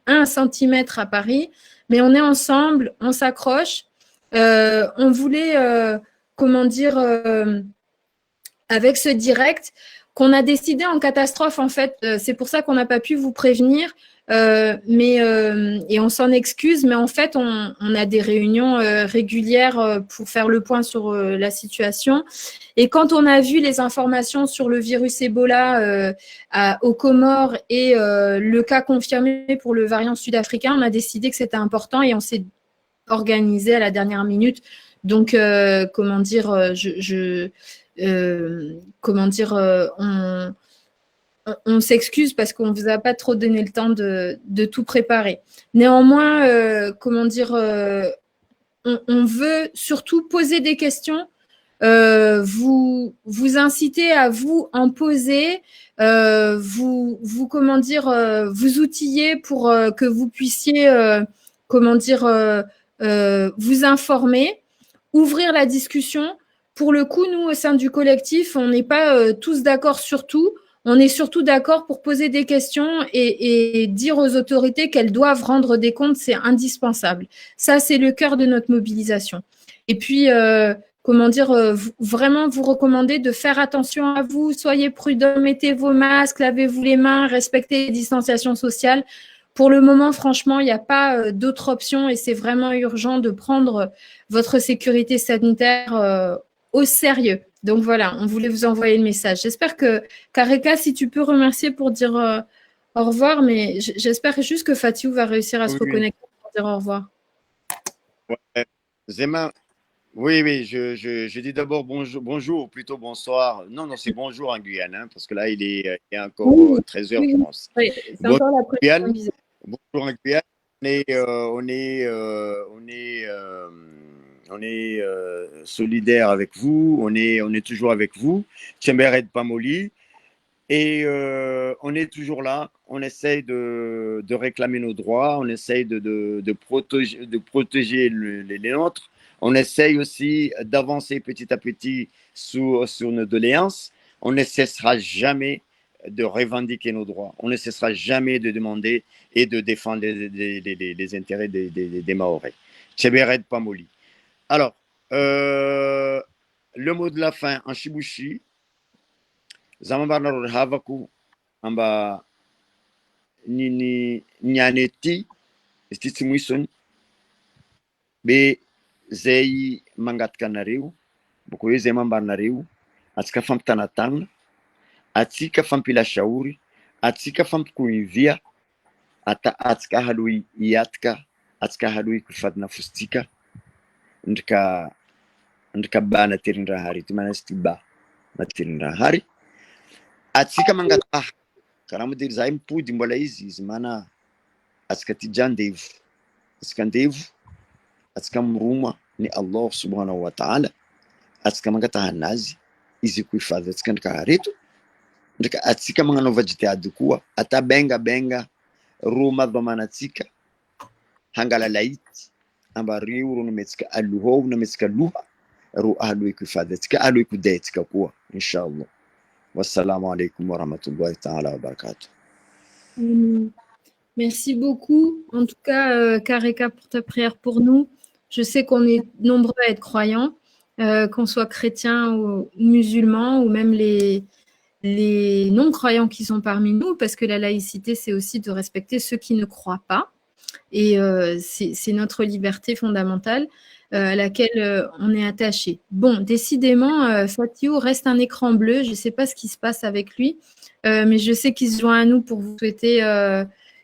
1 centimètre à Paris. Mais on est ensemble, on s'accroche. On voulait, avec ce direct, qu'on a décidé en catastrophe, en fait. C'est pour ça qu'on n'a pas pu vous prévenir. Et on s'en excuse, mais en fait, on a des réunions régulières pour faire le point sur la situation. Et quand on a vu les informations sur le virus Ebola aux Comores et le cas confirmé pour le variant sud-africain, on a décidé que c'était important et on s'est organisé à la dernière minute. Donc, comment dire, on s'excuse parce qu'on ne vous a pas trop donné le temps de tout préparer. Néanmoins, on veut surtout poser des questions, vous inciter à vous en poser, vous outiller pour que vous puissiez, vous informer, ouvrir la discussion. Pour le coup, nous, au sein du collectif, on n'est pas tous d'accord sur tout. On est surtout d'accord pour poser des questions et dire aux autorités qu'elles doivent rendre des comptes, c'est indispensable. Ça, c'est le cœur de notre mobilisation. Et puis, vraiment vous recommander de faire attention à vous, soyez prudents, mettez vos masques, lavez-vous les mains, respectez les distanciations sociales. Pour le moment, franchement, il n'y a pas d'autre option et c'est vraiment urgent de prendre votre sécurité sanitaire au sérieux. Donc voilà, on voulait vous envoyer le message. J'espère que, Kareka, si tu peux remercier pour dire au revoir, mais j'espère juste que Fatiou va réussir à se reconnecter pour dire au revoir. Ouais. Zema, oui, je dis d'abord bonjour, ou plutôt bonsoir. Non, c'est bonjour en Guyane, hein, parce que là, il est encore 13h, je pense. Oui, c'est encore la première visite. Bonjour en Guyane. On est solidaire avec vous, on est toujours avec vous, Tchemberet Pamoli, et on est toujours là, on essaye de réclamer nos droits, on essaye de protéger les nôtres, on essaye aussi d'avancer petit à petit sur nos doléances, on ne cessera jamais de revendiquer nos droits, on ne cessera jamais de demander et de défendre les intérêts des Mahorais. Tchemberet Pamoli. Alors, le mot de la fin en Shibushi, Zamabarnar Havaku, Amba Nini Nyaneti, Stitsimuison, Be Zei Mangat Kanariu, Bukoye Zemambarnariu, Atika Famtanatan, Atika Fampila Shauri, Atika Famkuivia, Atika Halui Yatka, Atika Halui Kufatna Fustika. Ndika ba na tirinra hari timana stiba na tirinra hari atsika mangata karamu dir zaim pudi mbola izy mana atsika tijandevu atsika ndevu atsika mruma ni Allah subhanahu wa ta'ala atsika mangata hanazi izy kuhifadhi atsika ndika haritu ndika atsika manganova jitihadi kuwa ata benga ruma dhamana atsika hangala laiti amba riu no metsika aluho no metsika luha ru ahlu ikufadatika alu ikudetika kuwa inshallah. Wassalamu alaikum wa rahmatullahi ta'ala wa barakatuh. Merci beaucoup en tout cas Kareka pour ta prière pour nous. Je sais qu'on est nombreux à être croyants, qu'on soit chrétiens ou musulmans ou même les non-croyants qui sont parmi nous, parce que la laïcité c'est aussi de respecter ceux qui ne croient pas. Et c'est notre liberté fondamentale à laquelle on est attaché. Bon, décidément, Fatiou reste un écran bleu. Je ne sais pas ce qui se passe avec lui, mais je sais qu'il se joint à nous pour vous souhaiter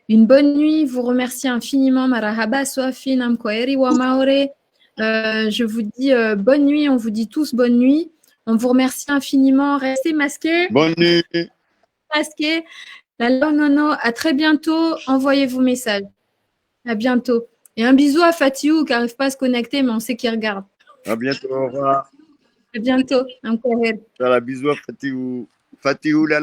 une bonne nuit. Vous remercie infiniment. Marahaba, Soafin, Amkoeri, Wamaore. Je vous dis bonne nuit. On vous dit tous bonne nuit. On vous remercie infiniment. Restez masqués. Bonne nuit. Masqués. Non. À très bientôt. Envoyez vos messages. À bientôt. Et un bisou à Fatiou qui n'arrive pas à se connecter, mais on sait qu'il regarde. À bientôt. Au revoir. À bientôt. Un bisou à Fatiou. Fatiou, la